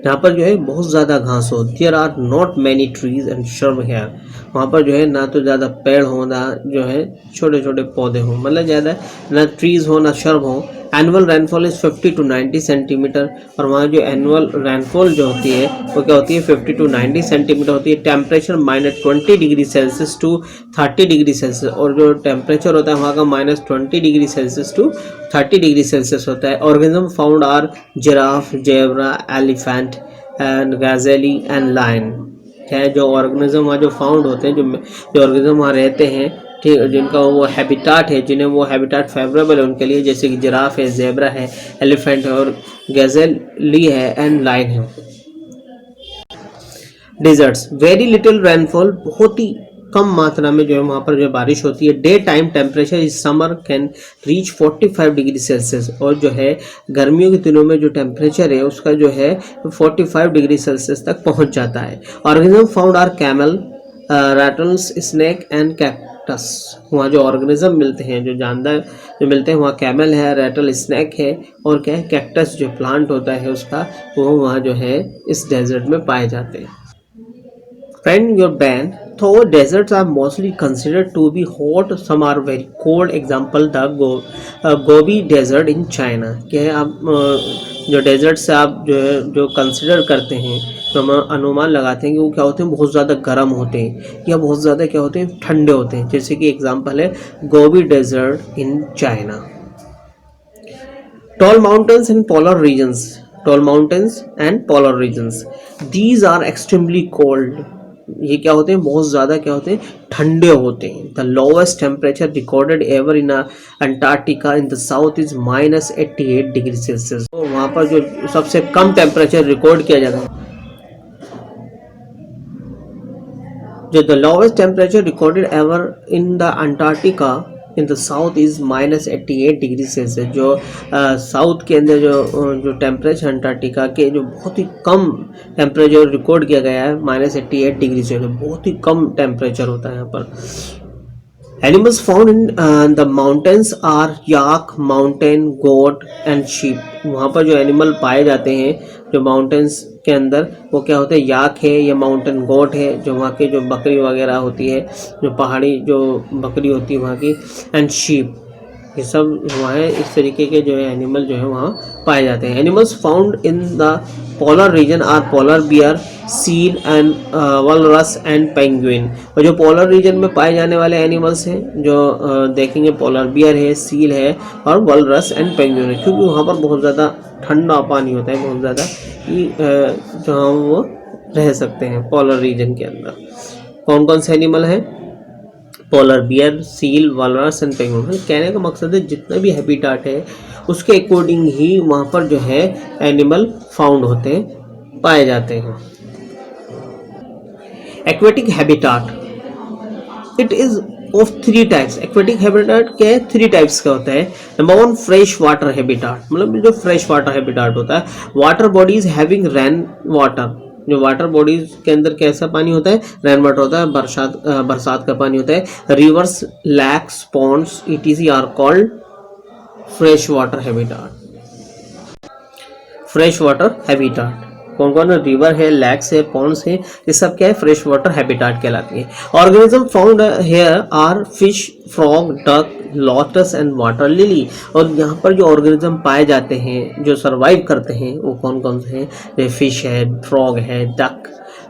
Speaker 1: यहाँ पर जो है बहुत ज़्यादा घास हो। There are not many trees and shrub here, वहाँ पर जो है ना तो ज़्यादा पेड़ हो ना जो है छोटे छोटे पौधे हों, मतलब ज़्यादा ना ट्रीज हो ना श्रब हो। Annual rainfall is 50 to 90 centimetre, और वहाँ जो एनुअल रेनफॉल जो होती है वो क्या होती है 50 to 90 सेंटीमीटर होती है। Temperature -20 degree Celsius to 30 degree Celsius, और जो टेम्परेचर होता है वहाँ का -20 degree Celsius to 30 degree Celsius होता है। Organism found are giraffe, zebra, elephant and gazelle and lion है। जो ऑर्गेनिज्म वहाँ जो फाउंड होते हैं, जो ऑर्गेनिज्म वहाँ रहते हैं, ठीक, जिनका वो हैबिटाट है, जिन्हें वो हैबिटाट फेवरेबल है उनके लिए, जैसे कि जिराफ है, जेब्रा है, एलिफेंट है और गैजेली है एंड लायन है। डेजर्ट्स, वेरी लिटिल रेनफॉल, बहुत ही कम मात्रा में जो है वहाँ पर जो बारिश होती है। डे टाइम टेम्परेचर इस summer can reach 45 degree Celsius, और जो है गर्मियों के दिनों में जो टेम्परेचर है उसका जो है 45 डिग्री सेल्सियस तक पहुँच जाता है। Organism found are camel, rattles, snake and cactus, वहाँ जो ऑर्गेनिज्म मिलते हैं, जो जानदार जो मिलते हैं वहाँ कैमल है, रैटल, स्नेक है और क्या है कैक्टस जो प्लांट होता है उसका, वो वहाँ जो है इस डेजर्ट में पाए जाते हैं। Friend, your band, though deserts are mostly considered to be hot, some are very cold. Example, the Gobi Desert in China. क्या है आप जो डेजर्ट से आप जो है जो कंसिडर करते हैं, तो हम अनुमान लगाते हैं कि वो क्या होते हैं, बहुत ज़्यादा गर्म होते हैं या बहुत ज़्यादा क्या होते हैं, ठंडे होते हैं। जैसे कि एग्जांपल है Gobi desert in China. Tall mountains and polar regions. Tall mountains and polar regions. These are extremely cold. ये क्या होते हैं, बहुत ज़्यादा क्या होते हैं, ठंडे होते हैं। The lowest temperature recorded ever in Antarctica in the south is -88 degree Celsius. तो वहाँ पर जो सबसे कम टेम्परेचर रिकॉर्ड किया जाता है, जो the lowest temperature recorded ever in the Antarctica in the south is -88 degree Celsius. जो साउथ के अंदर जो टेम्परेचर अंटार्कटिका के जो बहुत ही कम टेम्परेचर रिकॉर्ड किया गया है -88 डिग्री सेल्सियस, बहुत ही कम टेम्परेचर होता है यहाँ पर। Animals found in the mountains are yak, mountain goat and sheep. वहाँ पर जो एनिमल पाए जाते हैं जो माउंटेन्स के अंदर, वो क्या होते हैं, याक है या माउंटेन गोट है, जो वहाँ के जो बकरी वगैरह होती है, जो पहाड़ी जो बकरी होती है वहाँ की, एंड शीप, ये सब वहाँ है। इस तरीके के जो है एनिमल जो है वहाँ पाए जाते हैं। Animals found in the polar region are polar bear, seal and walrus and penguin. और जो पोलर रीजन में पाए जाने वाले एनिमल्स हैं जो देखेंगे, पोलर बियर है, सील है और वलरस एंड पेंगुइन है, क्योंकि वहाँ पर बहुत ज़्यादा ठंडा पानी होता है, बहुत ज़्यादा जहाँ वो रह सकते हैं पोलर रीजन के अंदर। कौन कौन से एनिमल हैं, polar bear, seal, walrus and penguin. कहने का मकसद है जितना भी हैबिटाट है उसके अकॉर्डिंग ही वहाँ पर जो है एनिमल फाउंड होते हैं, पाए जाते हैं। Aquatic habitat, it is of 3 types. Aquatic habitat क्या है, 3 टाइप्स का होता है। नंबर 1 फ्रेश वाटर हैबिटाट, मतलब जो फ्रेश वाटर हैबिटाट होता है, water bodies having rain water, जो वाटर बॉडीज के अंदर कैसा पानी होता है, रेन वाटर होता है, बरसात का पानी होता है। Rivers, lakes, ponds etc are called fresh water habitat. Fresh water habitat कौन कौन है, रिवर है, लैक्स है, पॉन्ड्स है, ये सब क्या है, फ्रेश वाटर हैबिटाट कहलाती है। Organism found here are fish, frog, duck, lotus and water lily. और यहाँ पर जो ऑर्गेनिज्म पाए जाते हैं जो सरवाइव करते हैं वो कौन कौन से हैं, फिश है, फ्रॉग है, duck,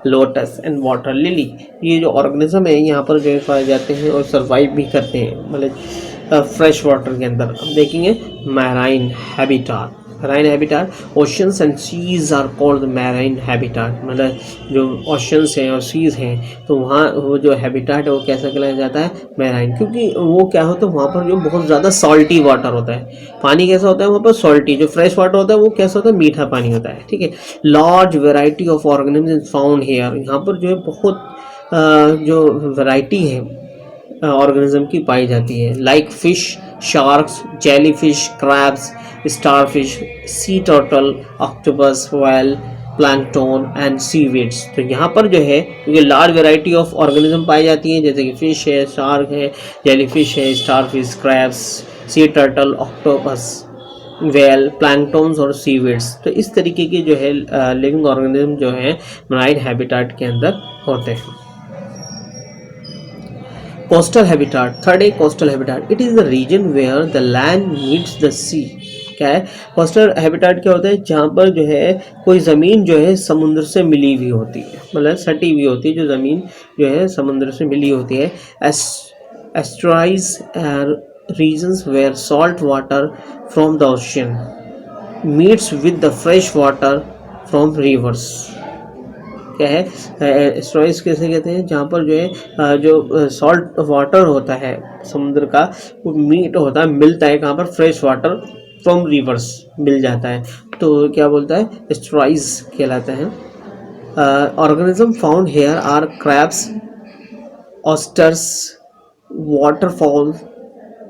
Speaker 1: lotus and water lily. ये जो ऑर्गेनिज्म है यहाँ पर जो पाए जाते हैं और सरवाइव भी करते हैं, मतलब फ्रेश वाटर के अंदर। अब देखेंगे marine habitat. Marine habitat, oceans and seas are called marine habitat, मतलब जो ओशंस हैं और सीज हैं तो वहाँ वो जो हैबिटाट है वो कैसा कहलाया जाता है, मैराइन, क्योंकि वो क्या होता है वहाँ पर जो बहुत ज़्यादा सॉल्टी वाटर होता है, पानी कैसा होता है वहाँ पर सॉल्टी, जो फ्रेश वाटर होता है वो कैसा होता है, मीठा पानी होता है, ठीक है। Large variety of organism is found here, यहाँ पर जो है बहुत जो वैरायटी है ऑर्गेनिज्म की पाई जाती है, like fish, sharks, jellyfish, crabs, starfish, sea turtle, octopus, whale, plankton and seaweeds. तो यहाँ पर जो है क्योंकि लार्ज वैरायटी ऑफ ऑर्गेनिज्म पाई जाती है, जैसे कि फिश है, शार्क है, जेलीफिश है, starfish, crabs, sea turtle, octopus, well, planktons और सीवीड्स। तो इस तरीके के जो है लिविंग ऑर्गेनिज्म जो है मराइन हैबिटाट के अंदर होते हैं। कोस्टल हैबिटाट, थर्ड है coastal habitat, it is the region where the land meets the sea. क्या है कोस्टल हैबिटाट, क्या होता है जहाँ पर जो है कोई ज़मीन जो है समुद्र से मिली हुई होती है, मतलब सटी हुई होती है, जो ज़मीन जो है समुद्र से मिली होती है। Estuaries regions where salt water from the ocean meets with the fresh water from rivers. क्या है एस्ट्रॉइड्स कैसे कहते हैं, जहाँ पर जो है जो सॉल्ट वाटर होता है समुद्र का वो मीट होता है, मिलता है कहाँ पर, फ्रेश वाटर फ्रॉम रिवर्स मिल जाता है, तो क्या बोलता है, एस्ट्रॉइड्स कहलाते हैं। Organism found here are crabs, oysters, waterfowl,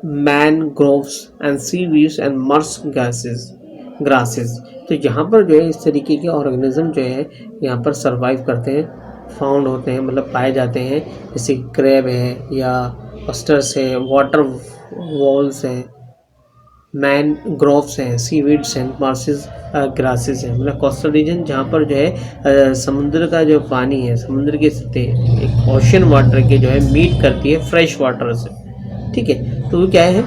Speaker 1: mangroves and seaweeds and marsh grasses. तो यहाँ पर जो है इस तरीके के ऑर्गेनिज्म जो है यहाँ पर सरवाइव करते हैं, फाउंड होते हैं, मतलब पाए जाते हैं, जैसे क्रैब है या ऑस्टर्स है, वाटर वॉल्स हैं, मैनग्रोव्स हैं, सीवीड्स हैं, मार्सेस ग्रासेस हैं। मतलब कोस्टल रीजन जहाँ पर जो है समुद्र का जो पानी है, समुद्र की सतह एक ओशन वाटर के जो है मीट करती है फ्रेश वाटर से, ठीक है। तो वो क्या है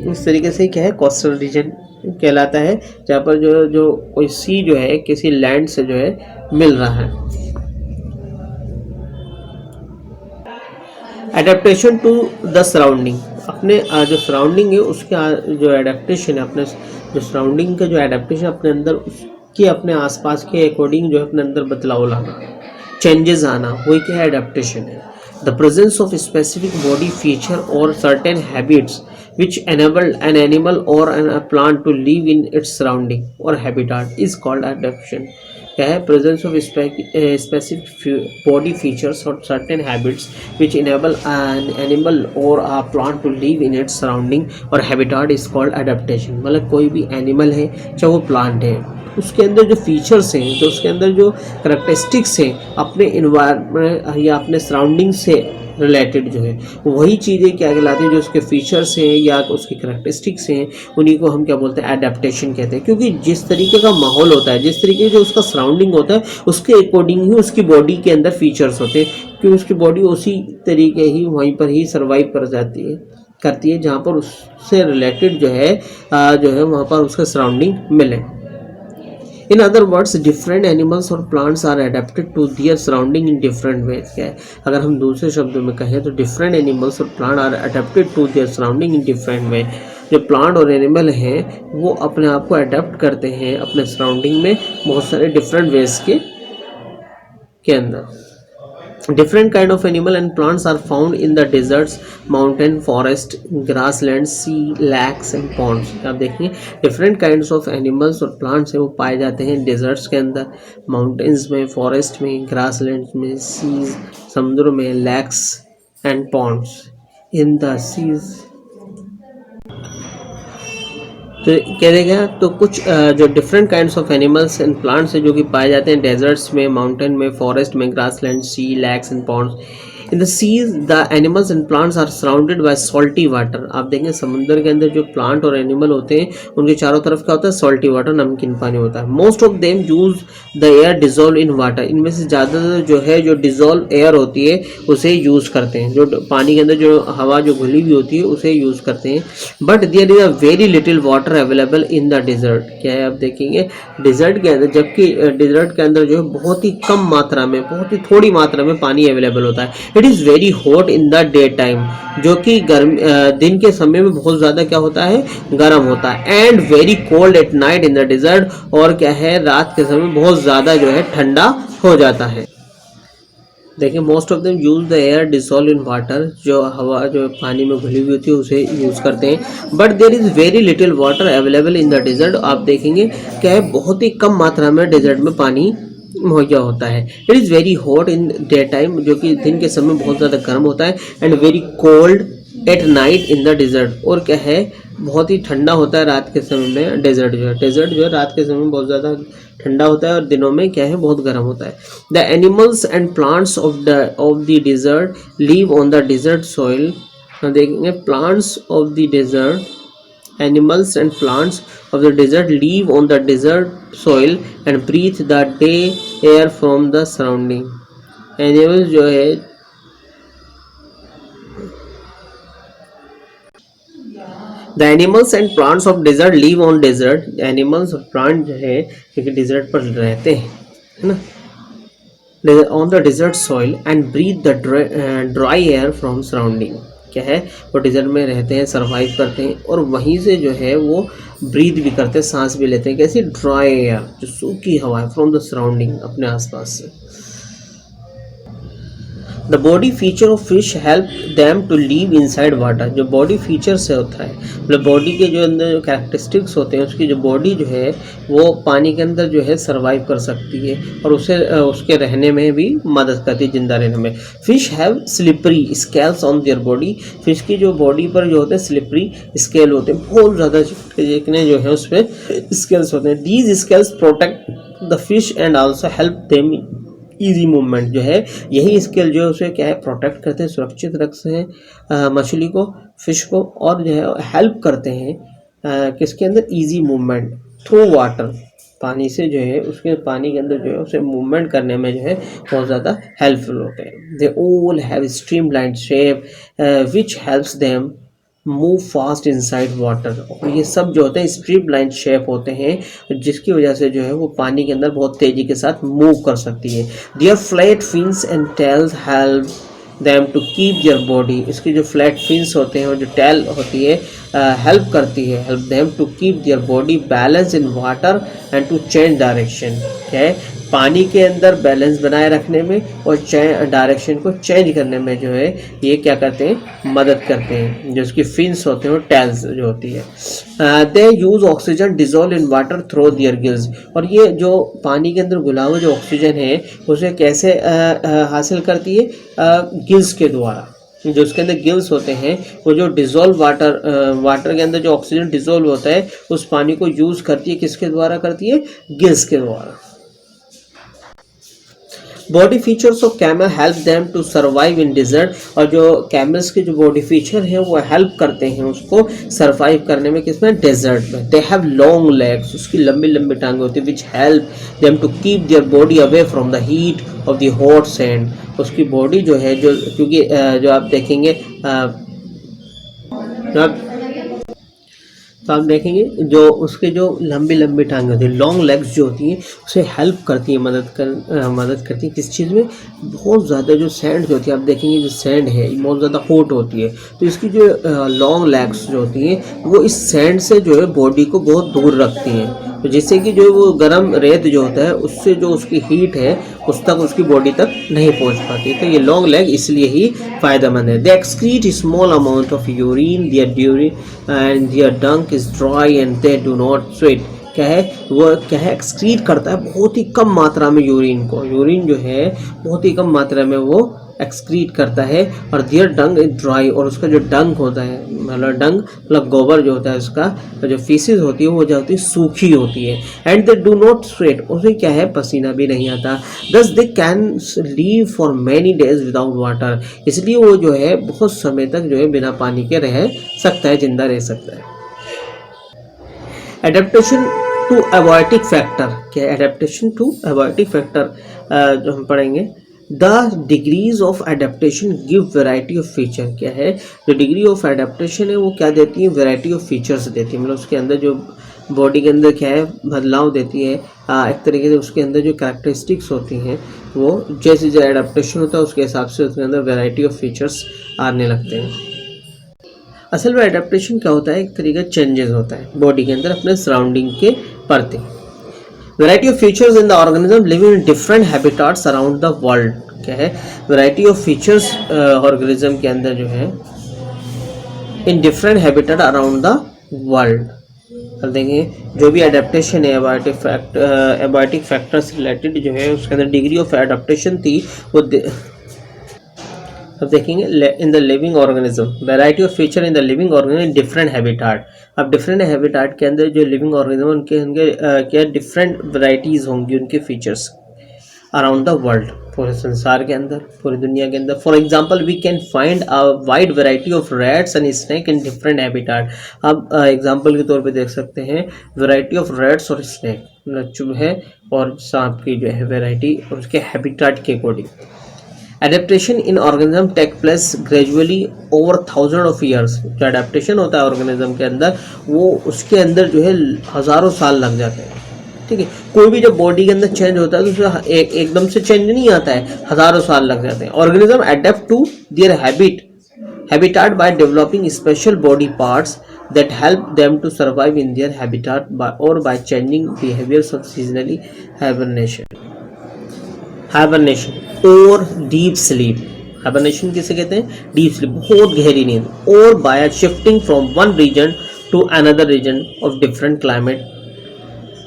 Speaker 1: इस तरीके से क्या है कोस्टल रीजन कहलाता है, जहाँ पर जो कोई सी जो है किसी लैंड से जो है मिल रहा है। एडेप्टेशन टू द सराउंडिंग, अपने जो सराउंडिंग है उसके जो एडेप्टेशन है, अपने जो सराउंडिंग का जो एडेप्टेशन अपने अंदर उसके अपने आसपास के अकॉर्डिंग जो है अपने अंदर बदलाव लाना, चेंजेस आना, वही क्या है एडेप्टेशन है। The presence of specific body feature और certain habits which enable an animal or a plant to live in its surrounding or habitat is called adaptation। क्या है presence of specific body features or certain habits which enable an animal or a plant to live in its surrounding or habitat is called adaptation। मतलब कोई भी animal है चाहे वो plant है, उसके अंदर जो फीचर्स हैं, जो उसके अंदर जो करेक्टरिस्टिक्स हैं अपने इन्वायरमेंट या अपने सराउंडिंग से रिलेटेड जो है वही चीज़ें क्या कहलाती हैं, जो उसके फीचर्स हैं या उसकी करेक्टरिस्टिक्स हैं उन्हीं को हम क्या बोलते हैं, एडेप्टेशन कहते हैं। क्योंकि जिस तरीके का माहौल होता है, जिस तरीके जो उसका सराउंडिंग होता है उसके अकॉर्डिंग ही उसकी बॉडी के अंदर फीचर्स होते हैं, क्योंकि उसकी बॉडी उसी तरीके ही वहीं पर ही सर्वाइव करती है जहाँ पर उससे रिलेटेड जो है वहाँ पर उसका सराउंडिंग मिले। In other words, different animals और plants are adapted to their surrounding in different ways। क्या है अगर हम दूसरे शब्दों में कहें तो different animals और plant are adapted to their surrounding in different way। जो प्लांट और एनिमल हैं वो अपने आप को अडेप्ट करते हैं अपने सराउंडिंग में बहुत सारे डिफरेंट वेज के अंदर। Different kind of animal and plants are found in the deserts, mountain, forest, grasslands, sea, lakes and ponds। आप देखेंगे different kinds of animals और plants है वो पाए जाते हैं deserts के अंदर, mountains में, forest में, grasslands में, seas समुद्र में, lakes and ponds in the seas। तो क्या देगा तो कुछ जो different kinds of animals and plants है जो कि पाए जाते हैं डेजर्ट्स में, माउंटेन में, फॉरेस्ट में, grassland, sea, lakes and ponds. In the seas the animals and plants are surrounded by salty water. आप देखेंगे समुद्र के अंदर जो प्लांट और एनिमल होते हैं उनके चारों तरफ क्या होता है, सॉल्टी वाटर, नमकीन पानी होता है। Most of them use the air dissolve in water. इनमें से ज़्यादातर जो है जो डिजोल्व एयर होती है उसे यूज़ करते हैं, जो पानी के अंदर जो हवा जो घुली हुई होती है उसे यूज़ करते हैं। But there is a very little water available in the desert. क्या है आप देखेंगे डिजर्ट के अंदर, जबकि डिजर्ट के अंदर जो है बहुत ही कम मात्रा में, बहुत ही थोड़ी मात्रा में पानी अवेलेबल होता है। It is very hot in the day time, जो कि दिन के समय में बहुत ज़्यादा क्या होता है, गर्म होता है। And very cold at night in the dessert, और क्या है, रात के समय बहुत ज़्यादा जो है ठंडा हो जाता है। देखिए most of them use the air dissolve in water, जो हवा जो पानी में घुली हुई होती है उसे यूज़ करते हैं। But there is very little water available in the dessert, आप देखेंगे क्या है, बहुत ही कम मात्रा में डिजर्ट में पानी मुहैया होता है। It is very hot in day time, जो कि दिन के समय बहुत ज़्यादा गर्म होता है। And very cold at night in the dessert, और क्या है, बहुत ही ठंडा होता है रात के समय में। डेजर्ट जो है रात के समय में बहुत ज़्यादा ठंडा होता है, और दिनों में क्या है, बहुत गर्म होता है। The animals and plants of the desert live on the desert soil, देखेंगे plants of the desert, animals and plants of the desert live on the desert soil and breathe the day air from the surrounding। animals जो है, the animals and plants of desert live on desert, animals और plant जो है क्योंकि desert पर रहते हैं, है ना, on the desert soil and breathe the dry air from surrounding, क्या है, वो डिजर्ट में रहते हैं, सरवाइव करते हैं, और वहीं से जो है वो ब्रीथ भी करते हैं, सांस भी लेते हैं, कैसी, ड्राई एयर, जो सूखी हवा है, फ्रॉम द सराउंडिंग, अपने आसपास से। The body feature of fish help them to live inside water, जो बॉडी फीचर से होता है, मतलब बॉडी के जो अंदर जो कैरेक्टरिस्टिक्स होते हैं, उसकी जो बॉडी जो है वो पानी के अंदर जो है सर्वाइव कर सकती है, और उसे उसके रहने में भी मदद करती है, जिंदा रहने में। Fish have slippery scales on their body, fish की जो बॉडी पर जो होते हैं स्लिपरी स्केल होते हैं, बहुत ज़्यादा चिकने जो है उस पर स्केल्स होते हैं। These scales protect the fish and also help them easy movement, जो है यही स्केल जो है उसे क्या है, प्रोटेक्ट करते हैं, सुरक्षित रखते हैं मछली को, फिश को, और जो है हेल्प करते हैं किसके अंदर, इजी मूवमेंट थ्रू वाटर, पानी से जो है उसके पानी के अंदर जो है उसे मूवमेंट करने में जो है बहुत ज़्यादा हेल्पफुल होते हैं। They all have streamline shape which helps them move fast inside water, और ये सब जो होते हैं स्ट्रीप लाइन शेप होते हैं, जिसकी वजह से जो है वो पानी के अंदर बहुत तेज़ी के साथ मूव कर सकती है। Their flat fins and tails help them to keep their body, इसकी जो फ्लैट फिन्स होते हैं और जो टेल होती है हेल्प करती है, help them to keep their body balance in water and to change direction, क्या है, पानी के अंदर बैलेंस बनाए रखने में और डायरेक्शन को चेंज करने में जो है ये क्या करते हैं, मदद करते हैं। जो उसकी फिन्स होते हैं और टेल्स जो होती है, they use oxygen dissolve in water through their gills, और ये जो पानी के अंदर घुला हुआ जो ऑक्सीजन है उसे कैसे हासिल करती है, गिल्स के द्वारा। जो उसके अंदर गिल्स होते हैं वो जो डिजोल्व वाटर के अंदर जो ऑक्सीजन डिजोल्व होता है उस पानी को यूज़ करती है, किसके द्वारा करती है, गिल्स के द्वारा। Body features of camel help them to survive in desert, और जो कैमल्स के जो बॉडी फीचर हैं वो हेल्प करते हैं उसको सर्वाइव करने में, किसमें, डेजर्ट में। दे हैव लॉन्ग लेग्स, उसकी लंबी लंबी टांगें होती है, which help them to keep their body away from the heat of the hot sand, उसकी बॉडी जो है जो, क्योंकि जो आप देखेंगे तो आप देखेंगे जो उसके जो लंबी लंबी टांगें होती हैं, लॉन्ग लेग्स जो होती हैं, उसे हेल्प करती है, मदद करती है किस चीज़ में, बहुत ज़्यादा जो सैंड जो होती है, आप देखेंगे जो सैंड है बहुत ज़्यादा हॉट होती है, तो इसकी जो लॉन्ग लेग्स जो होती हैं वो इस सैंड से जो है बॉडी को बहुत दूर रखती हैं, तो जिससे कि जो वो गर्म रेत जो होता है उससे जो उसकी हीट है उस तक उसकी बॉडी तक नहीं पहुंच पाती, तो ये लॉन्ग लेग इसलिए ही फ़ायदेमंद है। They excrete small amount of urine, their and their dung is dry and they do not sweat, क्या है, वो क्या है, एक्सक्रीट करता है बहुत ही कम मात्रा में यूरिन को, यूरिन जो है बहुत ही कम मात्रा में वो एक्सक्रीट करता है, और देयर डंग इज ड्राई, और उसका जो डंग होता है, मतलब डंग मतलब गोबर जो होता है उसका जो फीसिस होती है वो जो होती है सूखी होती है। And they do not sweat, उसे क्या है, पसीना भी नहीं आता। दस they can leave for many days without water, इसलिए वो जो है बहुत समय तक जो है बिना पानी के रह सकता है, जिंदा रह सकता है। एडेप्टेशन टू एबायोटिक फैक्टर, क्या है, एडेप्टेशन टू एबायोटिक फैक्टर जो हम पढ़ेंगे। The degrees of adaptation give variety of feature, क्या है, जो डिग्री ऑफ एडेप्टेशन है वो क्या देती है, वेराइटी ऑफ फीचर्स देती है, मतलब उसके अंदर जो बॉडी के अंदर क्या है बदलाव देती है, एक तरीके से उसके अंदर जो कैरेक्टरिस्टिक्स होती हैं वो जैसे जो एडाप्टेशन होता है उसके हिसाब से उसके अंदर वैरायटी ऑफ फीचर्स आने लगते हैं। असल में एडाप्टेशन क्या होता है, एक तरीके का चेंजेस होता है बॉडी के अंदर अपने सराउंडिंग के प्रति। Variety of features in the organism living in different habitats around the world. क्या है वैरायटी ऑफ फीचर्स ऑर्गेनिज्म के अंदर जो है in different habitat around the world. अब देखें जो भी एडेप्टेशन है एबायोटिक फैक्टर्स रिलेटेड जो है उसके अंदर डिग्री ऑफ एडेप्टेशन थी वो अब देखेंगे in the living organism variety of feature in the living organism different habitat. अब डिफरेंट हैबिटाट के अंदर जो लिविंग ऑर्गेनिज्म उनके क्या डिफरेंट वैरायटीज होंगी उनके फीचर्स अराउंड द वर्ल्ड, पूरे संसार के अंदर पूरी दुनिया के अंदर। For example we can find a wide variety of rats and snake in different habitat. अब एग्जाम्पल के तौर पे देख सकते हैं वैरायटी ऑफ रैट्स और स्नेक चूहे और सांप की जो है वैरायटी और उसके हैबिटाट के according. Adaptation in organism take place gradually over thousand of years. जो एडेप्टेशन होता है ऑर्गेनिज्म के अंदर वो उसके अंदर जो है हज़ारों साल लग जाते हैं। ठीक है, कोई भी जब बॉडी के अंदर चेंज होता है तो उसमें एकदम से चेंज नहीं आता है, हज़ारों साल लग जाते हैं। Organism adapt to their habitat by developing special body parts that help them to survive in their habitat by changing behaviors of seasonally hibernation or deep sleep। hibernation किसे कहते हैं? डीप स्लीप, बहुत गहरी नींद। और by shifting from one region to another region of different climate,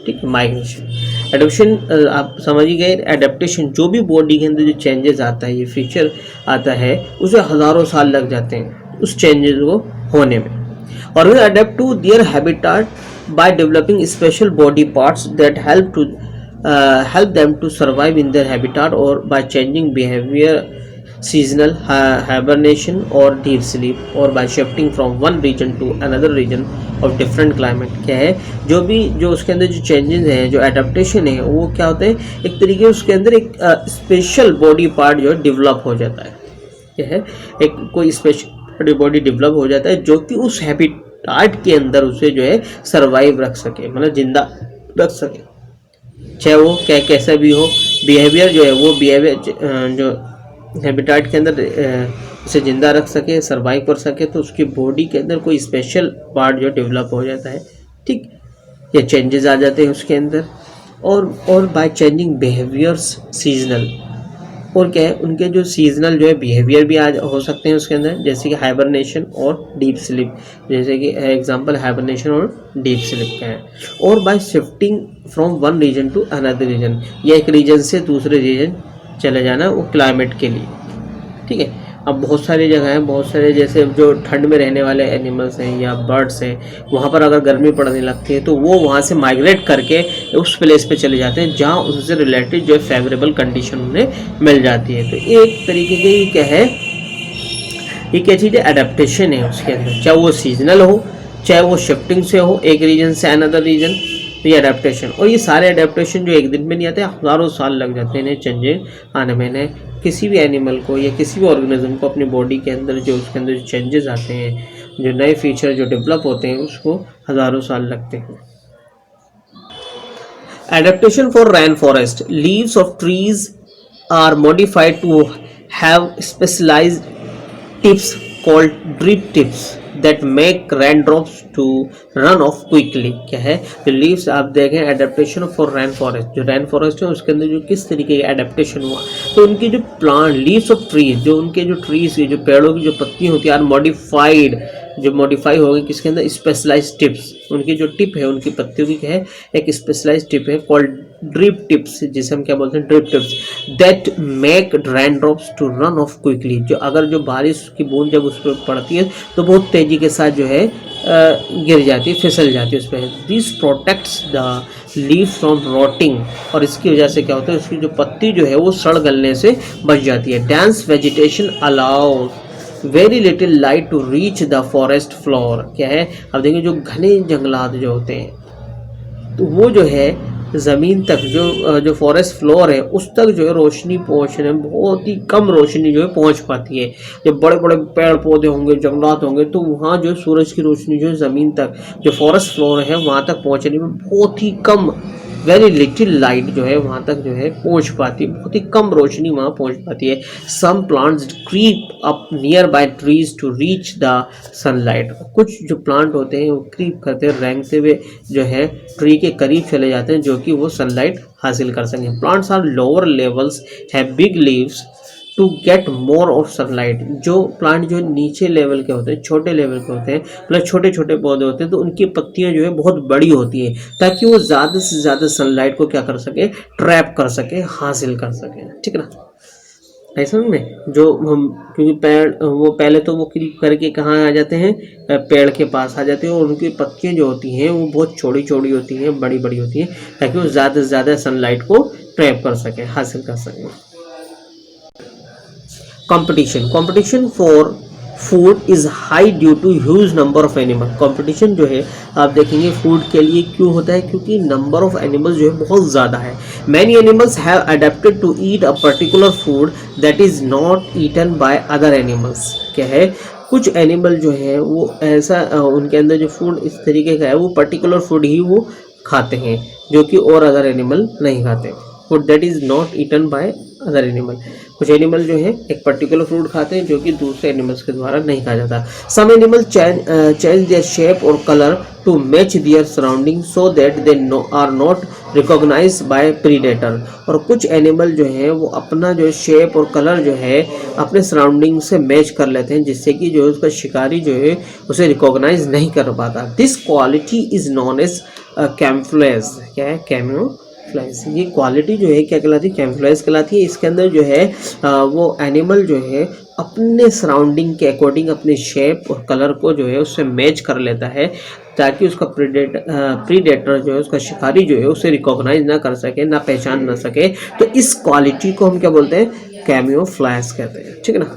Speaker 1: ठीक है, migration. Adaptation आप समझ ही गए, एडेप्टेशन जो भी बॉडी के अंदर जो चेंजेस आता है ये फीचर आता है उसे हज़ारों साल लग जाते हैं उस चेंजेस को होने में। और वे adapt to their habitat by developing special body parts that help them to survive in their habitat or by changing behavior, seasonal hibernation or deep sleep or by shifting from one region to another region of different climate। क्या है जो उसके अंदर जो changes हैं जो adaptation है वो क्या होते हैं, एक तरीके उसके अंदर एक स्पेशल बॉडी पार्ट जो है डेवलप हो जाता है। क्या है एक कोई स्पेशल बॉडी डेवलप हो जाता है जो कि उस हैबिटाट के अंदर उसे जो है सरवाइव रख सके, मतलब जिंदा रख सके, चाहे वो क्या कैसा भी हो। बिहेवियर जो है वो बिहेवियर जो हैबिटाट के अंदर उसे जिंदा रख सके, सरवाइव कर सके, तो उसकी बॉडी के अंदर कोई स्पेशल पार्ट जो डेवलप हो जाता है। ठीक, ये चेंजेस आ जाते हैं उसके अंदर। और बाय चेंजिंग बिहेवियर्स सीजनल, और क्या है उनके जो सीजनल जो है बिहेवियर भी आज हो सकते हैं उसके अंदर, जैसे कि हाइबरनेशन और डीप स्लीप, जैसे कि एग्जांपल हाइबरनेशन और डीप स्लीप का है। और by shifting from one region to another region, या एक रीजन से दूसरे रीजन चले जाना वो क्लाइमेट के लिए। ठीक है, अब बहुत सारी जगह हैं, बहुत सारे जैसे जो ठंड में रहने वाले एनिमल्स हैं या बर्ड्स हैं, वहाँ पर अगर गर्मी पड़ने लगती है तो वो वहाँ से माइग्रेट करके उस प्लेस पे चले जाते हैं जहाँ उनसे रिलेटेड जो है फेवरेबल कंडीशन उन्हें मिल जाती है। तो एक तरीके की क्या है, ये क्या चीज़ है, एडेप्टेशन है उसके अंदर, चाहे वो सीजनल हो चाहे वो शिफ्टिंग से हो एक रीजन से अनदर रीजन, तो ये अडेप्टेशन। और ये सारे अडेप्टेशन जो एक दिन में नहीं आते, हज़ारों साल लग जाते हैं इन्हें चेंजेस आने में। किसी भी एनिमल को या किसी भी ऑर्गेनिज्म को अपनी बॉडी के अंदर जो उसके अंदर जो चेंजेस आते हैं, जो नए फीचर जो डेवलप होते हैं, उसको हज़ारों साल लगते हैं। Adaptation for rain forest, leaves of trees are modified to have specialized tips called drip tips that make raindrops to run off quickly। क्या है, जो लीव्स आप देखें एडेप्टेशन फॉर रेन फॉरेस्ट, जो रेन फॉरेस्ट है उसके अंदर जो किस तरीके का एडेप्टेशन हुआ, तो उनकी जो प्लांट लीव्स ऑफ ट्रीज, जो उनके जो ट्रीज की जो पेड़ों की जो पत्तियां होती है आर मॉडिफाइड, जो मॉडिफाई हो गई किसके अंदर, स्पेशलाइज्ड टिप्स। उनकी जो टिप है उनकी पत्तियों की क्या है, एक स्पेशलाइज्ड टिप है कॉल्ड ड्रिप टिप्स, जिसे हम क्या बोलते हैं, drip tips, that make raindrops to run off quickly. जो अगर जो बारिश की बूंद जब उस पर पड़ती है तो बहुत तेजी के साथ जो है गिर जाती है, फिसल जाती है उस पर। This protects the leaves from rotting, और इसकी वजह से क्या होता है, उसकी जो पत्ती जो है वो सड़ गलने से बच जाती है। Dense vegetation allows very little light to reach the forest floor. क्या है, अब देखिए जो घने जंगलात जो होते हैं तो वो जो है ज़मीन तक जो फॉरेस्ट फ्लोर है उस तक जो है रोशनी पहुंचने में बहुत ही कम रोशनी जो है पहुंच पाती है। जब बड़े बड़े पेड़ पौधे होंगे, जंगलात होंगे, तो वहाँ जो सूरज की रोशनी जो है ज़मीन तक, जो फॉरेस्ट फ्लोर है वहाँ तक पहुँचने में बहुत ही कम, वेरी लिटिल लाइट जो है वहाँ तक जो है पहुँच पाती है, बहुत ही कम रोशनी वहाँ पहुँच पाती है। Some plants creep up nearby trees to reach the sunlight. कुछ जो प्लांट होते हैं वो क्रीप करते हैं, रेंगते हुए जो है ट्री के करीब चले जाते हैं, जो कि वो सनलाइट हासिल कर सकें। Plants are lower levels have big leaves to get more of sunlight. जो प्लांट जो नीचे लेवल के होते हैं, छोटे लेवल के होते हैं, मतलब छोटे छोटे पौधे होते हैं, तो उनकी पत्तियां जो है बहुत बड़ी होती हैं ताकि वो ज़्यादा से ज़्यादा सनलाइट को क्या कर सके, ट्रैप कर सके, हासिल कर सके। ठीक है ना, ऐसा में जो हम, क्योंकि पेड़ वो पहले तो वो क्रीप करके कहाँ आ जाते हैं, पेड़ के पास आ जाते हैं, और उनकी पत्तियां जो होती हैं वो बहुत छोटी छोटी होती हैं, बड़ी बड़ी होती हैं, ताकि वो ज़्यादा से ज़्यादा सनलाइट को ट्रैप कर सके, हासिल कर सके। Competition for food is high due to huge number of animal. Competition जो है आप देखेंगे फूड के लिए क्यों होता है, क्योंकि नंबर ऑफ एनिमल्स जो है बहुत ज़्यादा है। Many animals have adapted to eat a particular food that is not eaten by other animals. क्या है, कुछ एनिमल जो है वो ऐसा उनके अंदर जो फूड इस तरीके का है, वो पर्टिकुलर फूड ही वो खाते हैं जो कि और अदर एनिमल नहीं खाते। Food that is not eaten by other animal, कुछ एनिमल जो है एक पर्टिकुलर फूड खाते हैं जो कि दूसरे एनिमल्स के द्वारा नहीं खाया जाता। Some animal change their shape और colour to match their surrounding so that they are not recognised by predator. और कुछ एनिमल जो है वो अपना जो शेप और कलर जो है अपने सराउंडिंग से मैच कर लेते हैं, जिससे कि जो है उसका शिकारी जो है उसे रिकॉग्नाइज नहीं कर पाता। This quality is known as camouflage. क्या है, कैमोफ्लेज। ये क्वालिटी जो है क्या कहलाती है, कैमफ्लेज कहलाती है। इसके अंदर जो है वो एनिमल जो है अपने सराउंडिंग के अकॉर्डिंग अपने शेप और कलर को जो है उससे मैच कर लेता है, ताकि उसका प्रीडेटर जो है, उसका शिकारी जो है उसे रिकॉग्नाइज ना कर सके, ना पहचान ना सके। तो इस क्वालिटी को हम क्या बोलते हैं, कैमोफ्लेज कहते हैं। ठीक है ना।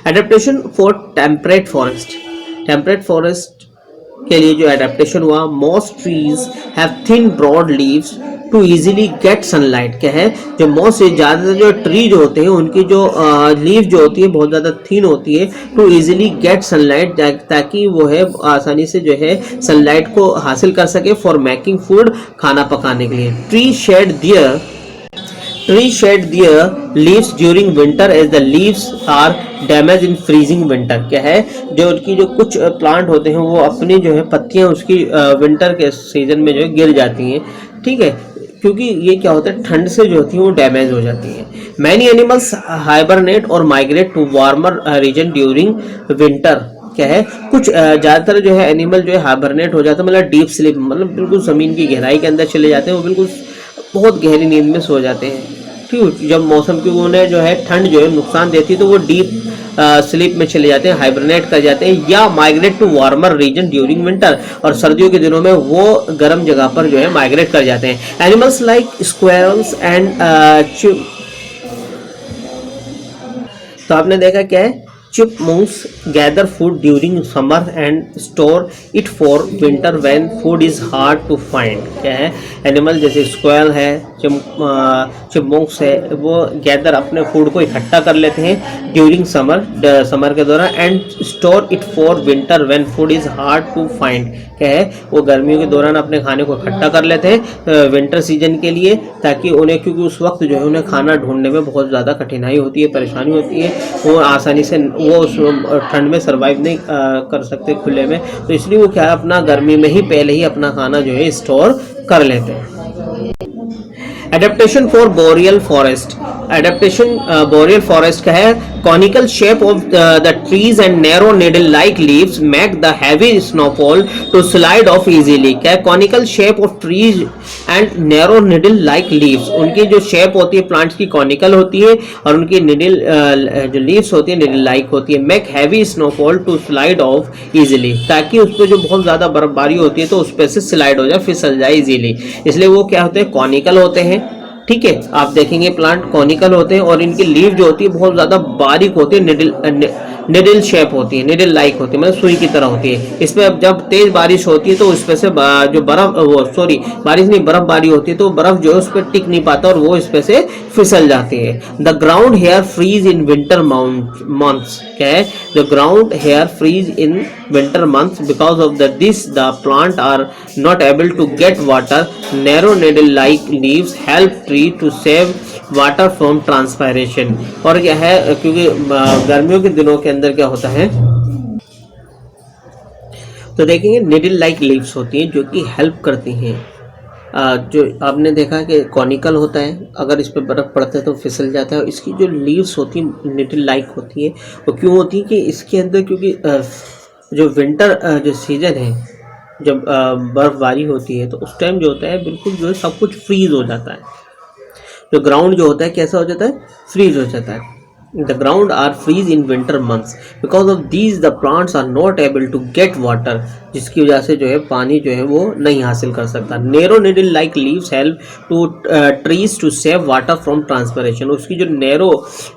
Speaker 1: Adaptation for temperate forest. Temperate forest के लिए जो एडेप्टेशन हुआ, most trees have thin broad leaves to easily get sunlight. क्या है, जो मोस्ट से ज़्यादातर जो ट्री जो होते हैं उनकी जो लीव जो होती है बहुत ज़्यादा थिन होती है, टू इजीली गेट सनलाइट, ताकि वो है आसानी से जो है सनलाइट को हासिल कर सके फॉर मेकिंग फूड, खाना पकाने के लिए। Tree shed their leaves during winter as the leaves are damaged in freezing winter। क्या है, जो उनकी जो कुछ प्लांट होते हैं वो अपनी जो है पत्तियां उसकी विंटर के सीजन में जो है गिर जाती हैं। ठीक है, क्योंकि ये क्या होता है, ठंड से जो होती है वो डैमेज हो जाती है। मैनी एनिमल्स हाइबरनेट और migrate to warmer region during winter. क्या है, कुछ ज़्यादातर जो है एनिमल जो है हाइबरनेट हो जाता है, मतलब डीप स्लीप, मतलब बिल्कुल ज़मीन की गहराई के अंदर चले जाते हैं, वो बिल्कुल बहुत गहरी नींद में सो जाते हैं। ठीक, जब मौसम की उन्हें जो है ठंड जो है नुकसान देती है तो वो डीप स्लीप में चले जाते हैं, हाइबरनेट कर जाते हैं, या migrate to warmer region during winter, और सर्दियों के दिनों में वो गर्म जगह पर जो है माइग्रेट कर जाते हैं। एनिमल्स लाइक स्क्वेरल्स एंड तो आपने देखा क्या है, chipmunks gather food during summer and store it for winter when food is hard to find। क्या है, एनिमल जैसे स्क्वेरल है, चिपमुंक्स है, वो गैदर अपने फूड को इकट्ठा कर लेते हैं ड्यूरिंग समर के दौरान, and store it for winter when food is hard to find. क्या है, वो गर्मियों के दौरान अपने खाने को इकट्ठा कर लेते हैं विंटर सीजन के लिए, ताकि उन्हें, क्योंकि उस वक्त जो है उन्हें खाना ढूंढने में बहुत ज़्यादा कठिनाई होती है, परेशानी होती है, वो आसानी से वो उस ठंड में सर्वाइव नहीं कर सकते खुले में, तो इसलिए वो क्या है, अपना गर्मी में ही पहले ही अपना खाना जो है स्टोर कर लेते हैं। Adaptation for boreal forest. Adaptation boreal forest का है, conical shape of the trees and narrow needle like leaves make the heavy snowfall to slide off easily. क्या है, conical shape of trees and narrow needle like leaves, उनकी जो shape होती है plants की conical होती है, और उनकी निडल जो लीव्स होती है निडल लाइक होती है। Make heavy snowfall to slide off easily, ताकि उस पर जो बहुत ज़्यादा बर्फबारी होती है तो उस पर से स्लाइड हो जाए, फिसल जाए इजीली, इसलिए वो क्या होते हैं, कॉनिकल होते हैं। ठीक है। आप देखेंगे प्लांट कॉनिकल होते हैं और इनकी लीफ जो होती है बहुत ज़्यादा बारीक होती है, निडल शेप होती है, निडल लाइक होती है, मतलब सुई की तरह होती है। इसमें अब जब तेज बारिश होती है तो उस पे से जो बर्फ, वो सॉरी बारिश नहीं, बर्फबारी होती है तो बर्फ जो है उस पर टिक नहीं पाता और वो इस पे से फिसल जाती है। The ground hair freeze in winter months, क्या है, the ground hair freeze in winter months because of this the plant are not able to get water. Narrow needle like leaves help tree to save water from transpiration. और क्या है, क्योंकि गर्मियों के दिनों के अंदर क्या होता है, तो देखेंगे निडल लाइक लीव्स होती हैं जो कि हेल्प करती हैं। जो आपने देखा कि कॉनिकल होता है, अगर इस पर बर्फ़ पड़ता है तो फिसल जाता है। और इसकी जो लीव्स होती हैं निडल लाइक होती है, वो क्यों होती है कि इसके अंदर, क्योंकि जो विंटर जो सीज़न है, जब बर्फबारी होती है तो उस टाइम जो होता है बिल्कुल जो है सब कुछ फ्रीज हो जाता है। जो ग्राउंड जो होता है कैसा हो जाता है, फ्रीज हो जाता है। The ground are freeze in winter months. Because of these the plants are not able to get water, जिसकी वजह से जो है पानी जो है वो नहीं हासिल कर सकता। Narrow needle like leaves help to trees to save water from transpiration. उसकी जो narrow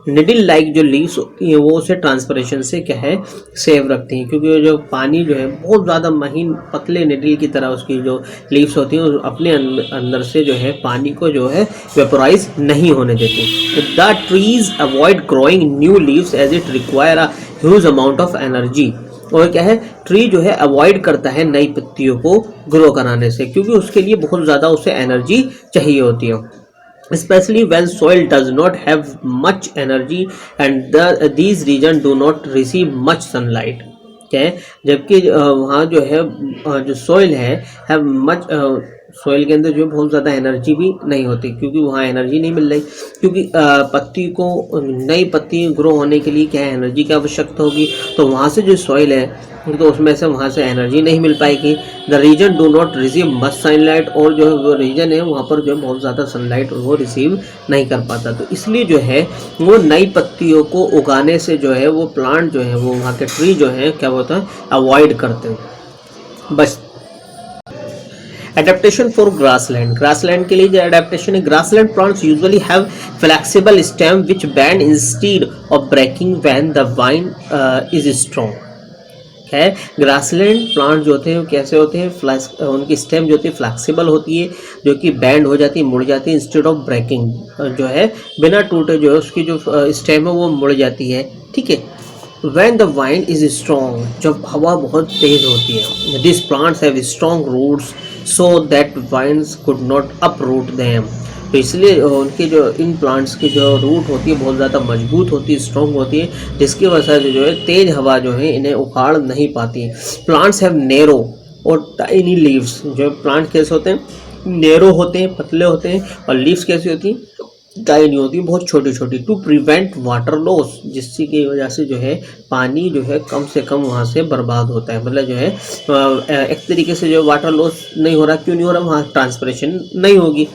Speaker 1: needle like जो leaves होती हैं वो उसे ट्रांसपरेशन से क्या है, सेव रखती हैं, क्योंकि जो पानी जो है बहुत ज़्यादा महीन पतले निडल की तरह उसकी जो लीव्स होती हैं अपने अंदर से जो है पानी को जो है वेपोराइज नहीं होने देती। The trees avoid growing new leaves as it require a huge amount of energy. और क्या है, ट्री जो है अवॉइड करता है नई पत्तियों को ग्रो कराने से, क्योंकि उसके लिए बहुत ज़्यादा उसे एनर्जी चाहिए होती है, especially when soil does not have much energy and these region do not receive much sunlight. क्या है, जबकि वहाँ जो है जो सॉइल है हैव मच, सॉइल के अंदर जो बहुत ज़्यादा एनर्जी भी नहीं होती, क्योंकि वहाँ एनर्जी नहीं मिल रही, क्योंकि पत्ती को, नई पत्ती ग्रो होने के लिए क्या है, एनर्जी की आवश्यकता होगी। तो वहाँ से जो सॉइल है तो उसमें से वहाँ से एनर्जी नहीं मिल पाएगी। The region do not receive much sunlight, और जो है वो रीजन है वहाँ पर जो है बहुत ज़्यादा सनलाइट वो रिसीव नहीं कर पाता, तो इसलिए जो है वो नई पत्तियों को उगाने से जो है वो प्लांट जो है वो वहाँ के ट्री जो है क्या होता है, अवॉइड करते हैं। बस एडेप्टेशन फॉर ग्रासलैंड, ग्रासलैंड के लिए जो एडेप्टेशन है, grassland plants usually have flexible stem which bend instead of breaking when the wind is strong. है, ग्रासलैंड प्लांट जो होते हैं वो कैसे होते हैं, उनकी स्टेम जो होती है फ्लेक्सिबल होती है, जो कि बैंड हो जाती है, मुड़ जाती है, इंस्टेड ऑफ ब्रेकिंग, जो है बिना टूटे जो है उसकी जो स्टेम है वो मुड़ जाती है। ठीक है, When the wind is strong, जब हवा बहुत तेज होती है, these plants have strong roots so that winds could not uproot them. तो इसलिए उनके जो इन प्लांट्स की जो रूट होती है बहुत ज़्यादा मजबूत होती है, स्ट्रॉन्ग होती है, जिसकी वजह से जो है तेज हवा जो है इन्हें उखाड़ नहीं पाती। प्लांट्स हैव नैरो और टाइनी लीव्स, जो प्लांट कैसे होते हैं, नैरो होते हैं, पतले होते हैं, और लीव्स कैसी होती हैं, टाइनी होती है, बहुत छोटी छोटी, टू प्रिवेंट वाटर लॉस, जिसकी की वजह से जो है पानी जो है कम से कम वहाँ से बर्बाद होता है, मतलब जो है एक तरीके से जो वाटर लॉस नहीं हो रहा। क्यों नहीं हो रहा, वहाँ ट्रांसपरेशन नहीं होगी,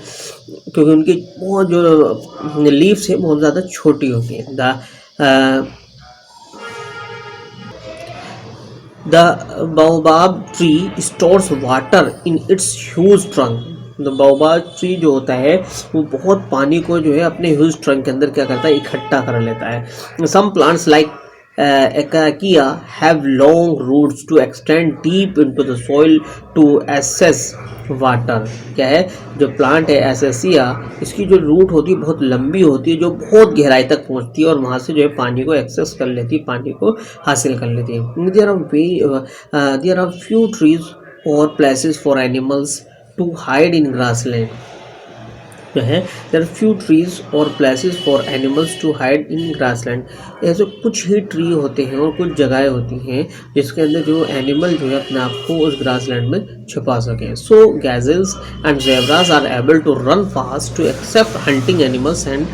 Speaker 1: क्योंकि उनकी बहुत जो लीव्स है बहुत ज़्यादा छोटी होती है। The baobab tree stores water in its huge trunk. The baobab tree जो होता है वो बहुत पानी को जो है अपने ह्यूज ट्रंक के अंदर क्या करता है, इकट्ठा कर लेता है। Some plants like acacia have long roots to extend deep into the soil to access water. क्या है, जो प्लांट है एसेसिया, इसकी जो रूट होती है बहुत लंबी होती है, जो बहुत गहराई तक पहुंचती है और वहां से जो है पानी को एक्सेस कर लेती है, पानी को हासिल कर लेती है। देयर आर फ्यू ट्रीज और places for animals to hide in grassland. जो है देयर आर फ्यू ट्रीज और places for animals to hide in grassland. ऐसे कुछ ही ट्री होते हैं और कुछ जगहें होती हैं जिसके अंदर जो एनिमल जो है अपने आप को उस ग्रासलैंड में छुपा सकें। So gazelles and zebras are able to run fast to except hunting animals and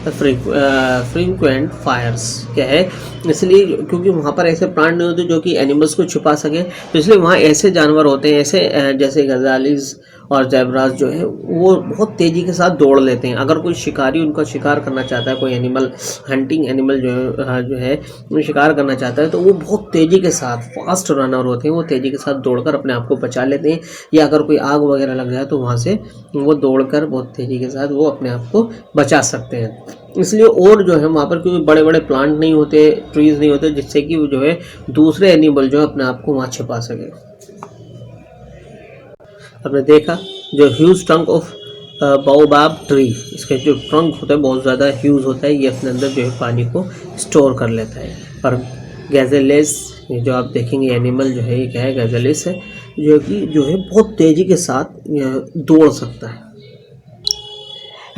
Speaker 1: frequent fires. क्या है, इसलिए क्योंकि वहाँ पर ऐसे प्लांट नहीं होते जो कि एनिमल्स को छुपा सकें, तो इसलिए वहाँ ऐसे जानवर होते हैं, ऐसे जैसे गजालीज और ज़ेब्रास जो है वो बहुत तेज़ी के साथ दौड़ लेते हैं। अगर कोई शिकारी उनका शिकार करना चाहता है, कोई एनिमल, हंटिंग एनिमल जो है वो शिकार करना चाहता है, तो वो बहुत तेज़ी के साथ, फास्ट रनर होते हैं, वो तेज़ी के साथ दौड़कर अपने आप को बचा लेते हैं, या अगर कोई आग वगैरह लग जाए तो वहाँ से वो दौड़कर बहुत तेज़ी के साथ वो अपने आप को बचा सकते हैं। इसलिए और जो है वहाँ पर क्योंकि बड़े बड़े प्लांट नहीं होते, ट्रीज़ नहीं होते, जिससे कि वो जो है दूसरे एनिमल जो है अपने आप को वहाँ छिपा सके। आपने देखा जो huge trunk of baobab tree, इसका जो ट्रंक होता है बहुत ज़्यादा ह्यूज होता है, ये अपने अंदर जो है पानी को स्टोर कर लेता है। और गैजेलिस, ये जो आप देखेंगे एनिमल जो है ये क्या है, गैजेलिस है, जो कि जो है बहुत तेज़ी के साथ दौड़ सकता है।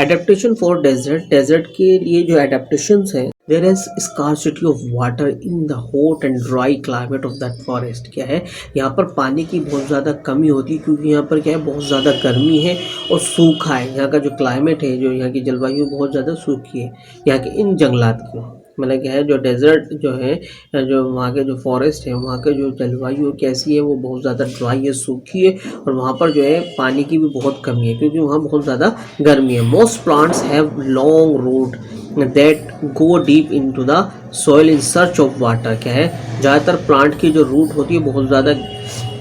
Speaker 1: एडेप्टेशन फॉर डेजर्ट, डेजर्ट के लिए जो एडेप्टेशंस हैं, there is scarcity of water in the hot and dry climate of that forest. क्या है, यहाँ पर पानी की बहुत ज़्यादा कमी होती है, क्योंकि यहाँ पर क्या है बहुत ज़्यादा गर्मी है और सूखा है। यहाँ का जो क्लाइमेट है, जो यहाँ की जलवायु बहुत ज़्यादा सूखी है यहाँ के इन जंगलात की। मतलब क्या है, जो डेजर्ट जो है, जो वहाँ के जो फॉरेस्ट है, वहाँ के जो जलवायु कैसी है, वो बहुत ज़्यादा ड्राई है, सूखी है, और वहाँ पर जो है पानी की भी बहुत कमी है, क्योंकि वहाँ बहुत ज़्यादा गर्मी है। Most plants have long route that go deep into the soil in search of water. क्या है, ज़्यादातर प्लांट की जो रूट होती है बहुत ज़्यादा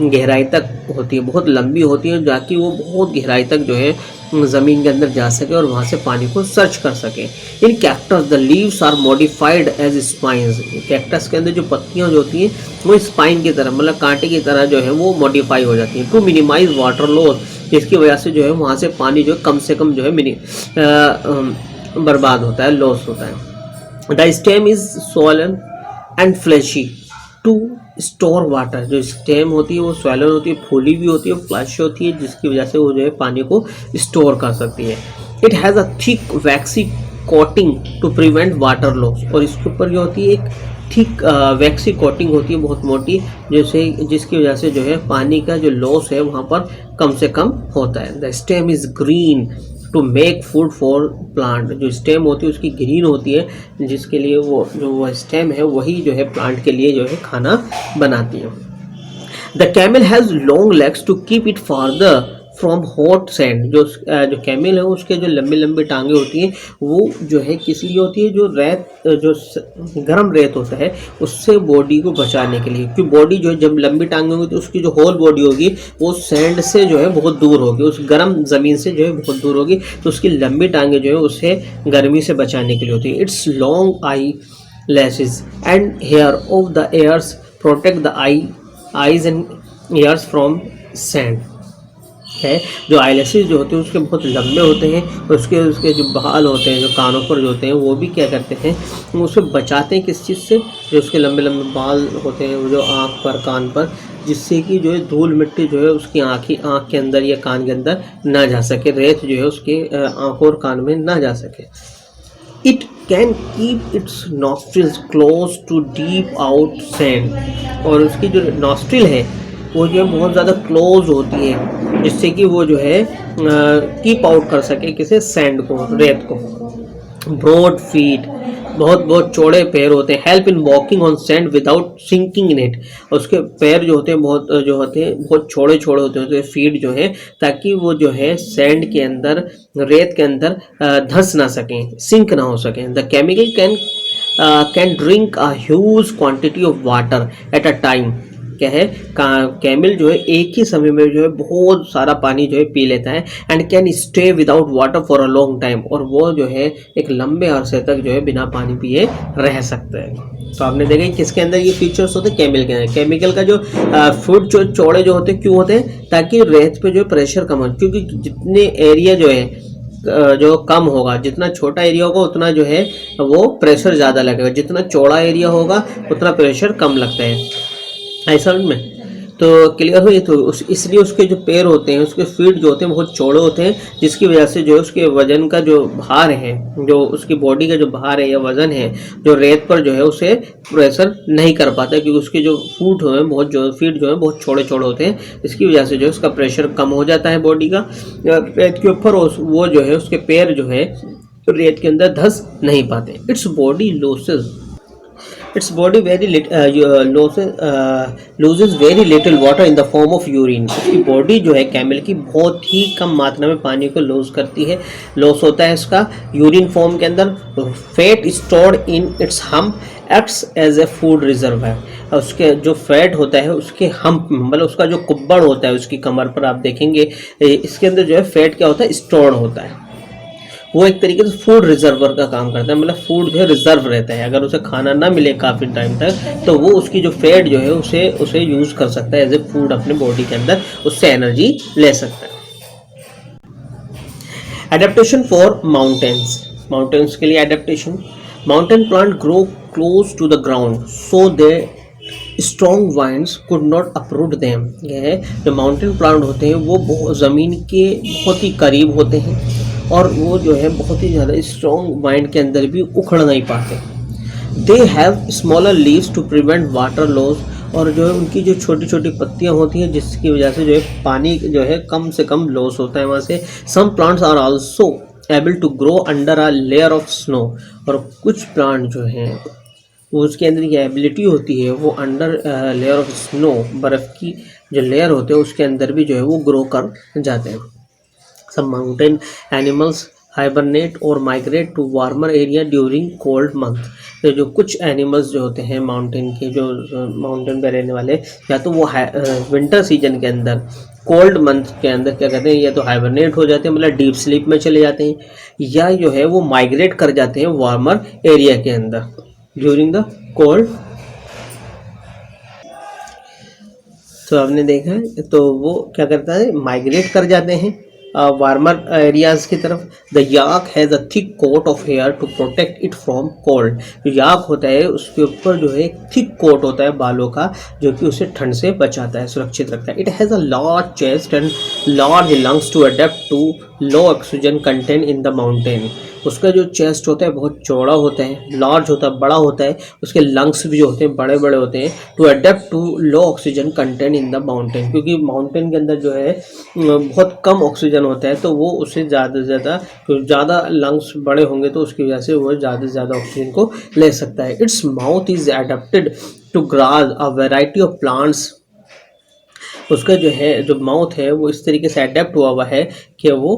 Speaker 1: गहराई तक होती है, बहुत लंबी होती है, जाकि वो बहुत गहराई तक जो है ज़मीन के अंदर जा सके और वहाँ से पानी को सर्च कर सके। In cactus the leaves are modified as spines. Cactus के अंदर जो पत्तियाँ जो होती हैं वो स्पाइन की तरह, मतलब कांटे की तरह जो है वो मॉडिफाई हो जाती हैं टू मिनिमाइज वाटर लॉस, जिसकी वजह से जो है वहाँ से पानी जो है कम से कम जो है बर्बाद होता है, लॉस होता है। The stem is swollen and fleshy to store water. जो स्टेम होती है वो स्वैलन होती है, फूली भी होती है, फ्लैश होती है, जिसकी वजह से वो जो है पानी को स्टोर कर सकती है। It has a thick waxy coating to prevent water loss. और इसके ऊपर जो होती है एक थिक वैक्सी कोटिंग होती है बहुत मोटी, जैसे जिसकी वजह से जो है पानी का जो लॉस है वहाँ पर कम से कम होता है। The stem is green to make food for plant. जो स्टेम होती है उसकी ग्रीन होती है, जिसके लिए वो स्टेम है वही जो है प्लांट के लिए जो है खाना बनाती है। The camel has long legs to keep it farther from hot sand. जो कैमल है उसके जो लंबी लंबी टांगे होती हैं वो जो है किस लिए होती है, जो रेत, जो गर्म रेत होता है उससे बॉडी को बचाने के लिए। क्योंकि बॉडी जो है जब लंबी टांगे होंगी तो उसकी जो होल बॉडी होगी वो सैंड से जो है बहुत दूर होगी, उस गर्म ज़मीन से जो है बहुत दूर होगी, तो उसकी लंबी टांगे जो है उसे गर्मी से बचाने के लिए होती है। Its long eyelashes and hair of the ears protect the eyes and ears from sand. है जो आईलैशेस जो होते हैं उसके बहुत लंबे होते हैं, उसके जो बाल होते हैं, जो कानों पर जो होते हैं, वो भी क्या करते हैं, वो उसे बचाते हैं किस चीज़ से, जो उसके लंबे लंबे बाल होते हैं वो जो आँख पर, कान पर, जिससे कि जो है धूल मिट्टी जो है उसकी आँख के अंदर या कान के अंदर ना जा सके, रेत जो है उसके आँखों और कान में ना जा सके। It can keep its nostrils close to keep out sand. और उसकी जो नॉस्ट्रिल है वो जो है बहुत ज़्यादा क्लोज होती है, जिससे कि वो जो है कीप आउट कर सके किसे, सैंड को, रेत को। ब्रॉड फीट, बहुत चौड़े पैर होते हैं। Help in walking on sand without sinking in it. उसके पैर जो होते हैं बहुत छोटे होते हैं फीट जो है, ताकि वो जो है सैंड के अंदर, रेत के अंदर धंस ना सकें, सिंक ना हो सकें। The chemical can drink a huge quantity of water at a time. क्या है, कैमल जो है एक ही समय में जो है बहुत सारा पानी जो है पी लेता है। And can stay without water for a long time. और वो जो है एक लंबे अरसे तक जो है बिना पानी पिए रह सकता है। तो आपने देखा किसके अंदर ये फीचर्स होते हैं, केमिकल के अंदर। केमिकल का जो फुट जो चौड़े जो होते हैं क्यों होते हैं, ताकि रेत पे जो है प्रेशर कम हो, क्योंकि जितने एरिया जो है जो कम होगा, जितना छोटा एरिया होगा उतना जो है वो प्रेशर ज़्यादा लगेगा, जितना चौड़ा एरिया होगा उतना प्रेशर कम लगता है। ऐसा में तो क्लियर हुई। तो इसलिए उसके जो पैर होते हैं, उसके फीट जो होते हैं बहुत चौड़े होते हैं, जिसकी वजह से जो उसके वजन का जो भार है, जो उसकी बॉडी का जो भार है या वजन है, जो रेत पर जो है उसे प्रेशर नहीं कर पाता, क्योंकि उसके जो फीट जो है बहुत छोटे होते हैं। इसकी वजह से जो उसका प्रेशर कम हो जाता है बॉडी का रेत के ऊपर, वो जो है उसके पैर जो है रेत के अंदर धंस नहीं पाते। Its body losses Its body very loses very little water in the form of urine. इसकी बॉडी जो है कैमल की बहुत ही कम मात्रा में पानी को लॉस होता है इसका यूरिन फॉर्म के अंदर. Fat stored in its hump acts as a food reservoir. उसके जो फैट होता है उसके हम्प मतलब उसका जो कुब्बड़ होता है उसकी कमर पर आप देखेंगे इसके अंदर जो है फैट क्या होता है स्टोर्ड होता है. वो एक तरीके से फूड रिजर्वर का काम करता है मतलब फूड जो है रिजर्व रहता है. अगर उसे खाना ना मिले काफ़ी टाइम तक तो वो उसकी जो फैट जो है उसे यूज़ कर सकता है एज ए फूड अपने बॉडी के अंदर. उससे एनर्जी ले सकता है. एडेप्टेशन फॉर माउंटेन्स के लिए adaptation. Mountain plant grow close to the ground so the strong winds could not uproot them. यह है जो माउंटेन प्लांट होते हैं वो ज़मीन के बहुत ही करीब होते हैं और वो जो है बहुत ही ज़्यादा स्ट्रॉन्ग वाइंड के अंदर भी उखड़ नहीं पाते. They have smaller leaves to prevent water loss. और जो है उनकी जो छोटी छोटी पत्तियां होती हैं जिसकी वजह से जो है पानी जो है कम से कम लॉस होता है वहाँ से. Some plants are also able to grow under a layer of snow. और कुछ प्लांट जो हैं वो उसके अंदर की एबिलिटी होती है वो अंडर लेयर ऑफ स्नो बर्फ़ की जो लेयर होते हैं उसके अंदर भी जो है वो ग्रो कर जाते हैं. Some mountain animals hibernate और migrate to warmer area during cold month. तो जो कुछ एनिमल्स जो होते हैं माउंटेन के जो माउंटेन पे रहने वाले या तो वो विंटर सीजन के अंदर कोल्ड मंथ के अंदर क्या कहते हैं या तो हाइबरनेट हो जाते हैं मतलब डीप स्लीप में चले जाते हैं या जो है वो माइग्रेट कर जाते हैं वार्मर एरिया के अंदर ड्यूरिंग द कोल्ड. तो आपने देखा है तो वो क्या करता है माइग्रेट कर जाते हैं वार्मर एरियाज की तरफ. The yak has a thick coat of hair to protect it from cold. जो याक होता है उसके ऊपर जो है एक थिक कोट होता है बालों का जो कि उसे ठंड से बचाता है सुरक्षित रखता है. It has a large chest and large lungs to adapt to low oxygen content in the mountain. उसका जो चेस्ट होता है बहुत चौड़ा होता है लार्ज होता है बड़ा होता है. उसके लंग्स भी जो होते हैं बड़े बड़े होते हैं to adapt to low oxygen content in the mountain. क्योंकि माउंटेन के अंदर जो है बहुत कम ऑक्सीजन होता है तो वो उसे ज़्यादा लंग्स बड़े होंगे तो उसकी वजह से वो ज़्यादा से ज़्यादा ऑक्सीजन को ले सकता है. Its mouth is adapted to grass a variety of plants. उसका जो है जो माउथ है वो इस तरीके से अडेप्ट हुआ है कि वो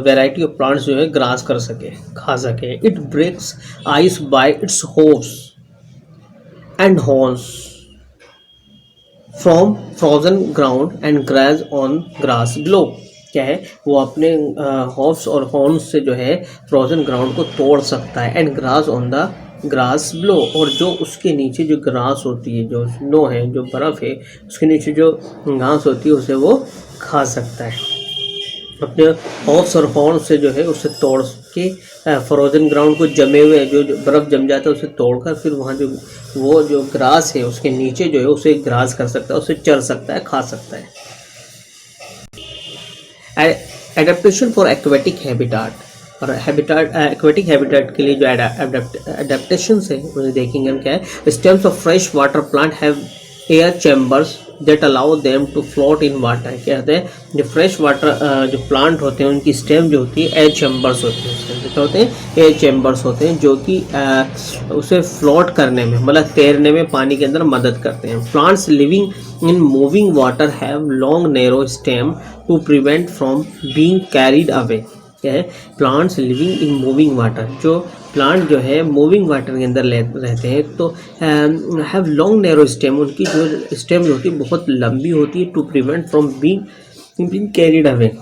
Speaker 1: वैरायटी ऑफ प्लांट्स जो है ग्रास कर सके खा सके. It breaks ice by its hoofs and horns from frozen ground and grass on grass below. क्या है वो अपने हॉफ्स और हॉर्न्स से जो है फ्रोजन ग्राउंड को तोड़ सकता है and grass on the grass below. और जो उसके नीचे जो ग्रास होती है जो स्नो है जो बर्फ़ है उसके नीचे जो घास होती है उसे वो खा सकता है. अपने हॉफ्स और हॉर्न से जो है उसे तोड़ के फ्रोजन ग्राउंड को जमे हुए जो बर्फ़ जम जाता है उसे तोड़कर फिर वहाँ जो वो जो ग्रास है उसके नीचे जो है उसे ग्रास कर सकता है उसे चर सकता है खा सकता है. एडेप्टेशन फॉर एक्वेटिक हैबिटाट और एक्वेटिक हैबिटेट के लिए जो एडेप्टेशन है उन्हें देखेंगे हम क्या है. Stems of fresh water plant have air chambers that allow them to float in water. क्या होते हैं जो फ्रेश वाटर जो प्लांट होते हैं उनकी स्टेम जो होती है एयर चैम्बर्स होती है. उसके क्या होते हैं एयर चैम्बर्स होते हैं जो कि उसे फ्लोट करने में मतलब तैरने में पानी के अंदर मदद करते हैं. Plants living in moving water have long narrow stem to prevent from being carried away. क्या है plants living in moving water. जो प्लांट जो है मूविंग वाटर के अंदर रहते हैं तो हैव लॉन्ग नैरो स्टेम. उनकी जो स्टेम जो होती है बहुत लंबी होती है to prevent from being carried away.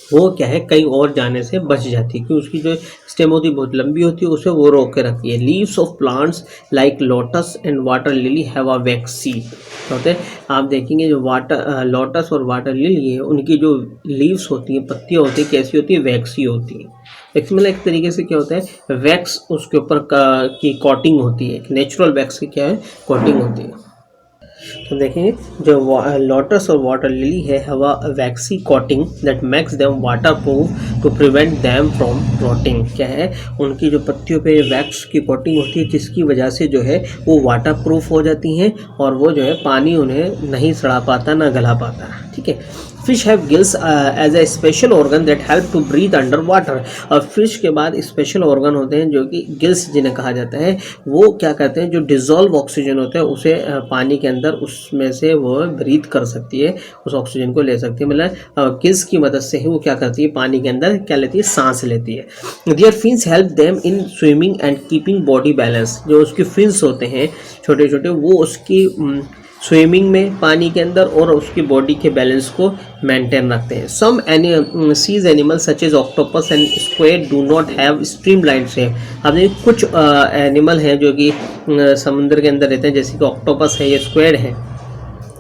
Speaker 1: वो क्या है कहीं और जाने से बच जाती है क्योंकि उसकी जो स्टेम होती है बहुत लंबी होती है उसे वो रोक के रखती है. Leaves of plants like lotus and water lily have a waxy. होते हैं आप देखेंगे जो लोटस और वाटर लिली है उनकी जो लीव्स होती हैं पत्तियाँ होती हैं कैसी होती है वैक्सी होती है. वैक्सी मतलब एक तरीके से क्या होता है वैक्स उसके ऊपर की कोटिंग होती है. नेचुरल वैक्स की क्या है कोटिंग होती है. तो देखेंगे जो लोटस और वाटर लिली है हवा waxy coating that makes them waterproof to prevent them from rotting. क्या है उनकी जो पत्तियों पे वैक्स की कोटिंग होती है जिसकी वजह से जो है वो वाटर प्रूफ हो जाती हैं और वो जो है पानी उन्हें नहीं सड़ा पाता ना गला पाता. ठीक है fish have gills as a special organ that help to breathe under water. और फिश के बाद स्पेशल ऑर्गन होते हैं जो कि गिल्स जिन्हें कहा जाता है, वो क्या करते हैं, जो डिजोल्व ऑक्सीजन होता है उसे पानी के अंदर उसमें से वो ब्रीथ कर सकती है, उस ऑक्सीजन को ले सकती है। मतलब गिल्स की मदद से ही वो क्या करती है, पानी के अंदर क्या लेती है, सांस लेती है। Their fins help them in swimming and keeping body balance. जो उसके फिन्स होते हैं छोटे छोटे, वो उसकी स्विमिंग में पानी के अंदर और उसकी बॉडी के बैलेंस को मेंटेन रखते हैं। Some seas animal such as octopus and squid do not have streamline shape. अब देखिए कुछ एनिमल हैं जो कि समुद्र के अंदर रहते हैं, जैसे कि ऑक्टोपस है या स्क्वेड है,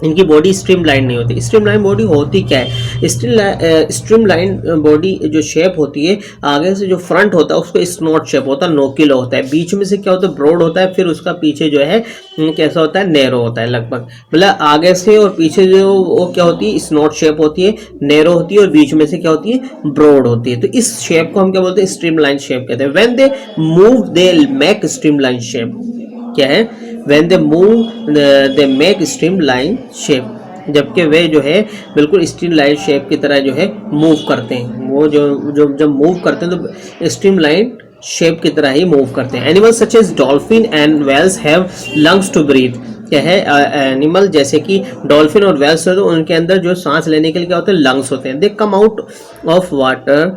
Speaker 1: इनकी बॉडी स्ट्रीमलाइन नहीं होती। स्ट्रीमलाइन बॉडी होती क्या है, स्ट्रीमलाइन बॉडी जो शेप होती है, आगे से जो फ्रंट होता है उसको स्नॉट शेप होता है, नोकिला होता है, बीच में से क्या होता है, ब्रॉड होता है, फिर उसका पीछे जो है कैसा होता है, नैरो होता है लगभग। मतलब आगे से और पीछे जो वो क्या होती है, स्नॉट शेप होती है, नैरो होती है, और बीच में से क्या होती है, ब्रॉड होती है। तो इस शेप को हम क्या बोलते हैं, स्ट्रीमलाइन शेप कहते हैं। When they move they make streamline shape. क्या है, when they move they make streamline shape, जबकि वे जो है बिल्कुल स्ट्रीमलाइन शेप की तरह जो है मूव करते हैं। वो जब मूव करते हैं तो स्ट्रीमलाइन शेप की तरह ही मूव करते हैं। Animals such as dolphin and whales have lungs to breathe. क्या है, एनिमल जैसे कि डॉल्फिन और वेल्स है, तो उनके अंदर जो सांस लेने के लिए क्या होते हैं, लंग्स होते हैं। They come out of water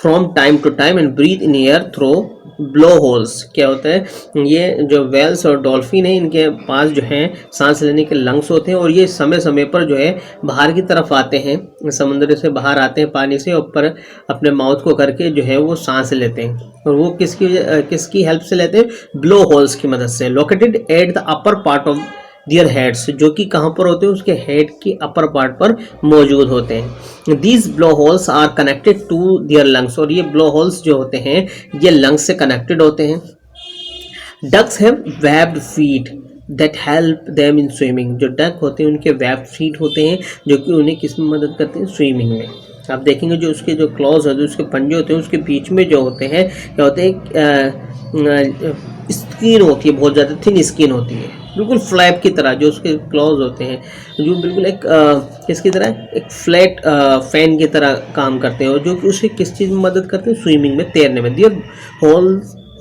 Speaker 1: from time to time and breathe in air through blowholes. क्या होता है, ये जो वेल्स और डॉल्फिन है, इनके पास जो है सांस लेने के लंग्स होते हैं, और ये समय समय पर जो है बाहर की तरफ आते हैं, समुद्र से बाहर आते हैं पानी से, ऊपर अपने माउथ को करके जो है वो सांस लेते हैं। और वो किसकी हेल्प से लेते हैं, ब्लो होल्स की मदद से। Located at the upper part of their heads, जो कि कहाँ पर होते हैं, उसके हेड की अपर पार्ट पर मौजूद होते हैं। These blow holes are connected to their lungs, और ये ब्लो होल्स जो होते हैं ये लंग्स से कनेक्टेड होते हैं। Ducks have webbed feet that help them in swimming. जो डक होते हैं उनके वेब्ड फीट होते हैं, जो कि उन्हें किस में मदद करते हैं, स्विमिंग में। आप देखेंगे जो उसके जो क्लॉज होते हैं, उसके पंजे होते हैं, उसके बीच में जो होते हैं क्या होते हैं, स्किन होती है, बहुत ज़्यादा थिन स्किन होती है, बिल्कुल फ्लैप की तरह। जो उसके क्लॉज होते हैं जो बिल्कुल एक किसकी तरह, एक फ्लैट फैन की तरह काम करते हैं, और जो कि उसे किस चीज़ में मदद करते हैं, स्विमिंग में, तैरने में। Their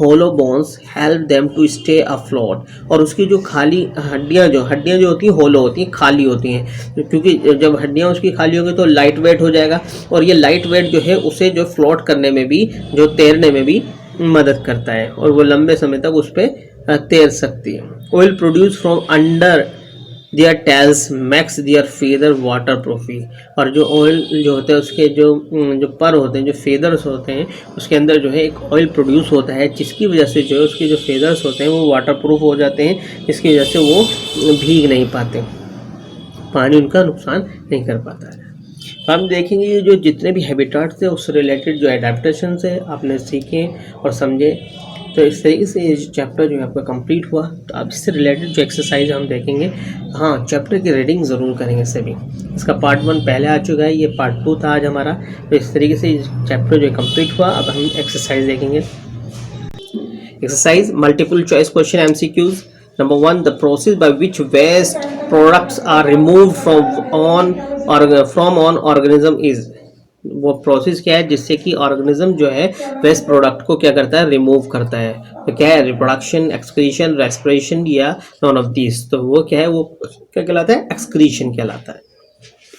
Speaker 1: hollow bones help them to stay afloat. और उसकी जो खाली हड्डियाँ जो होती हैं, होलो होती हैं, खाली होती हैं, क्योंकि जब हड्डियाँ उसकी खाली होंगी तो लाइट वेट हो जाएगा, और ये लाइट वेट जो है उसे जो फ्लोट करने में भी, जो तैरने में भी मदद करता है, और वो लंबे समय तक उस पर तैर सकती है। Oil produce from under their tails makes their feather waterproof. और जो ऑयल जो होता है उसके जो पर होते हैं, जो फेदर्स होते हैं, उसके अंदर जो है एक ऑयल प्रोड्यूस होता है, जिसकी वजह से जो है उसके जो फेदर्स होते हैं वो वाटर प्रूफ हो जाते हैं, इसकी वजह से वो भीग नहीं पाते, पानी उनका नुकसान नहीं कर पाता है। हम देखेंगे जो जितने भी हैबिटाट्स थे उससे रिलेटेड जो एडेप्टेशन है आपने सीखे और समझे। तो इस तरीके से ये चैप्टर जो है आपका कंप्लीट हुआ। तो अब इससे रिलेटेड जो एक्सरसाइज हम देखेंगे, हाँ चैप्टर की रीडिंग ज़रूर करेंगे सभी। इसका पार्ट 1 पहले आ चुका है, ये पार्ट 2 था आज हमारा। तो इस तरीके से चैप्टर जो कंप्लीट हुआ। अब हम एक्सरसाइज देखेंगे। Exercise multiple choice question MCQs। Number 1, the process by which waste products are removed from on organism is। वो प्रोसेस क्या है जिससे कि ऑर्गेनिज्म जो है वेस्ट प्रोडक्ट को क्या करता है, रिमूव करता है। तो क्या है, रिप्रोडक्शन, एक्सक्रीशन, रेस्पिरेशन या नॉन ऑफ दिस। तो वो क्या है, वो क्या कहलाता है, एक्सक्रीशन कहलाता है।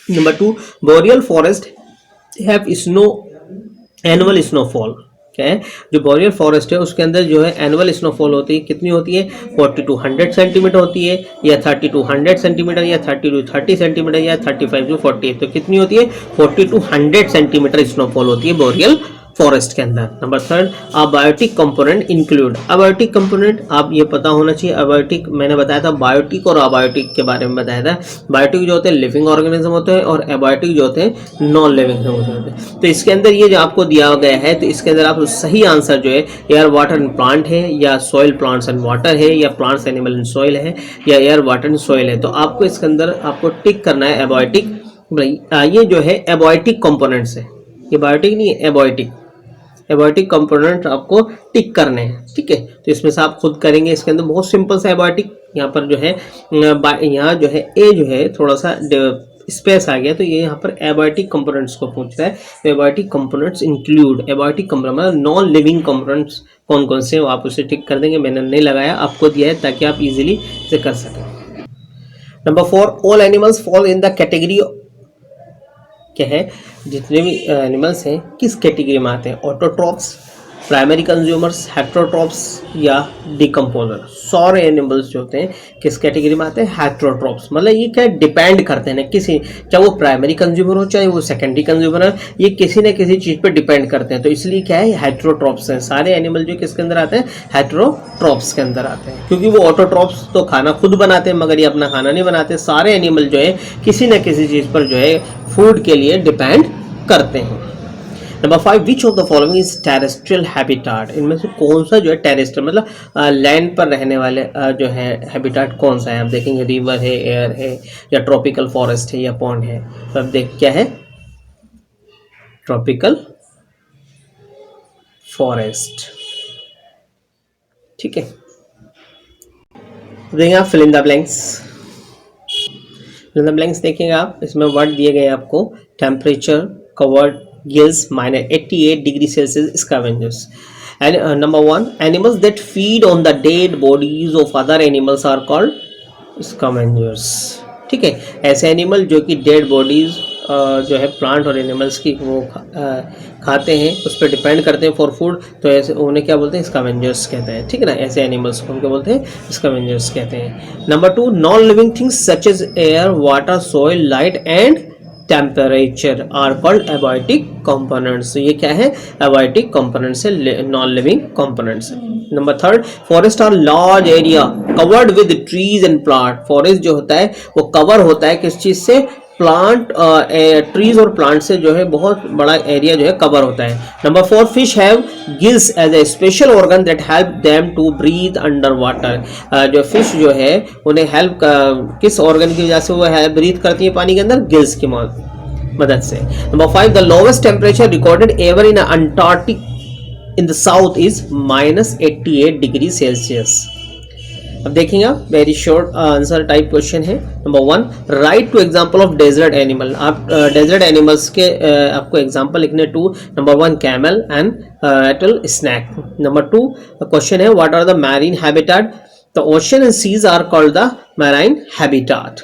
Speaker 1: Number 2, boreal forest have annual snowfall. क्या है, जो बोरियल फॉरेस्ट है उसके अंदर जो है एनुअल स्नोफॉल होती है, कितनी होती है, 40 to 100 सेंटीमीटर होती है, या 30 to 100 सेंटीमीटर, या 30 to 30 सेंटीमीटर, या 35 to 40। तो कितनी होती है, 40 to 100 सेंटीमीटर स्नोफॉल होती है बोरियल फॉरेस्ट के अंदर। Number 3, abiotic component include. Abiotic component आप ये पता होना चाहिए। अबायोटिक मैंने बताया था, बायोटिक और अबायोटिक के बारे में बताया था। बायोटिक जो होते हैं लिविंग ऑर्गेनिज्म होते हैं, और एबायोटिक जो होते हैं नॉन लिविंग होते हैं। तो इसके अंदर ये जो आपको दिया गया है, तो इसके अंदर आप सही आंसर जो है एयर वाटर एंड प्लांट है, या सॉइल प्लांट्स एंड वाटर है, या प्लांट्स एनिमल एंड सॉइल है, या एयर वाटर एंड सॉइल है। तो आपको इसके अंदर आपको टिक करना है एबायोटिक। ये जो है एबायोटिक कंपोनेंट्स है, ये बायोटिक नहीं है, एबायोटिक। एबायोटिक कंपोनेंट आपको टिक करने हैं, ठीक है। तो इसमें से आप खुद करेंगे। इसके अंदर बहुत सिंपल सा एबायोटिक, यहाँ पर जो है यहाँ जो है ए जो है थोड़ा सा स्पेस आ गया तो ये यहाँ पर एबायोटिक कंपोनेंट्स को पूछ रहा है। तो abiotic components include, abiotic component मतलब नॉन लिविंग कंपोनेंट्स कौन कौन से, आप उसे टिक कर देंगे। मैंने नहीं लगाया, आपको दिया है ताकि आप इजीली इसे कर सकें। Number 4, all animals fall in the category, क्या है, जितने भी एनिमल्स हैं किस कैटेगरी में आते हैं, ऑटोट्रॉप्स, प्राइमरी कंज्यूमर्स, हेट्रोट्रॉप्स या डिकम्पोजर। सारे एनिमल्स जो होते हैं किस कैटेगरी में आते हैं, हेट्रोट्रॉप्स। मतलब ये क्या डिपेंड करते हैं किसी, चाहे वो प्राइमरी कंज्यूमर हो चाहे वो सेकेंडरी कंज्यूमर हो, ये किसी न किसी चीज़ पे डिपेंड करते हैं। तो इसलिए क्या है, हेट्रोट्रॉप्स हैं। सारे एनिमल जो किसके अंदर आते हैं, हेट्रोट्रॉप्स के अंदर आते हैं, क्योंकि वो ऑटोट्रॉप्स तो खाना खुद बनाते हैं मगर ये अपना खाना नहीं बनाते। सारे एनिमल जो है किसी न किसी चीज़ पर जो है फूड के लिए डिपेंड करते हैं। Number 5, which of the following is terrestrial habitat. इनमें से कौन सा जो है टेरेस्ट्रियल मतलब लैंड पर रहने वाले जो है हैबिटाट कौन सा है। आप देखेंगे रिवर है, एयर है, या ट्रॉपिकल फॉरेस्ट है, या पॉन्ड है। तो अब देख क्या है, ट्रॉपिकल फॉरेस्ट, ठीक है। देखेंगे आप fill in the blanks, fill in the blanks देखेंगे आप, इसमें वर्ड दिए गए आपको, temperature covered gills -88 degree Celsius scavengers. And number 1, animals that feed on the dead bodies of other animals are called scavengers, ठीक है। ऐसे एनिमल जो कि डेड बॉडीज जो है प्लांट और एनिमल्स की वो खाते हैं, उस पर डिपेंड करते हैं फॉर फूड, तो ऐसे उन्हें क्या बोलते हैं, स्कैवेंजर्स कहते हैं, ठीक है ना। ऐसे एनिमल्स को उनको बोलते हैं स्कैवेंजर्स कहते हैं। Number 2, non living things such as air, water, soil, light and temperature are called abiotic components. ये क्या है, एबायोटिक कंपोनेंट्स है, नॉन लिविंग कंपोनेंट्स है। Number 3, forest are large area covered with trees and plant. Forest जो होता है वो cover होता है किस चीज से, प्लांट, ट्रीज और प्लांट से जो है बहुत बड़ा एरिया जो है कवर होता है। Number 4, fish have gills as a special organ that help them to breathe under water. जो फिश जो है उन्हें हेल्प किस ऑर्गन की वजह से वो है ब्रीथ करती है पानी के अंदर, गिल्स की मदद से। Number 5, the lowest temperature recorded ever in Antarctic in the south is -88 degree Celsius. अब देखेंगे आप, very short answer type question है। Number 1, write two example of desert animal. आप डेजर्ट एनिमल्स के आपको एग्जांपल लिखने 2। Number 1, camel and rattlesnake. Number 2 question है, what are the marine habitat. The ocean and seas are called the marine habitat.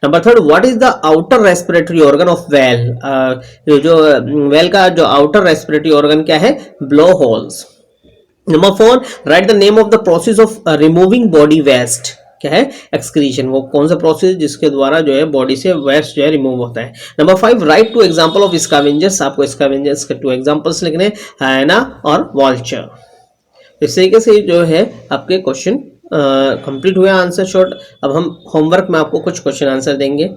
Speaker 1: Number 3, what is the outer respiratory organ of whale. जो whale का जो outer respiratory organ क्या है, blow holes. Number 4, write the name of the process of removing body waste. क्या है, excretion. वो कौन सा प्रोसेस जिसके द्वारा जो है बॉडी से वेस्ट जो है रिमूव होता है। Number 5, right two example of scavengers. आपको स्कैवेंजर्स के 2 एग्जांपल्स लिखने, हायना और वॉल्चर। इस तरीके से जो है आपके क्वेश्चन कंप्लीट हुए, आंसर शॉर्ट। अब हम होमवर्क में आपको कुछ क्वेश्चन आंसर देंगे।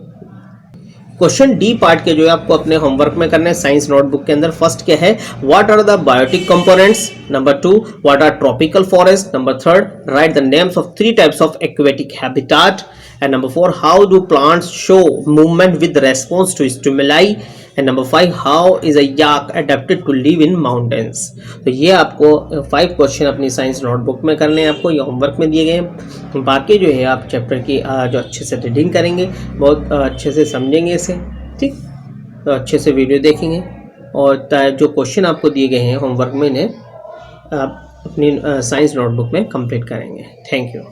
Speaker 1: क्वेश्चन डी पार्ट के जो है आपको अपने होमवर्क में करना है साइंस नोटबुक के अंदर। फर्स्ट क्या है, what are the biotic components. Number 2, what are tropical forest. Number 3, write the names of 3 types of aquatic habitat. And number 4, how do plants show movement with response to stimuli. And number 5, how is a yak adapted to live in mountains. तो ये आपको 5 question अपनी science notebook में करने हैं, आपको ये homework में दिए गए हैं। बाकी जो है आप चैप्टर की जो अच्छे से रीडिंग करेंगे, बहुत अच्छे से समझेंगे इसे, ठीक, तो अच्छे से वीडियो देखेंगे और जो क्वेश्चन आपको दिए गए हैं होमवर्क में इन्हें आप अपनी साइंस नोटबुक में कंप्लीट करेंगे। Thank you.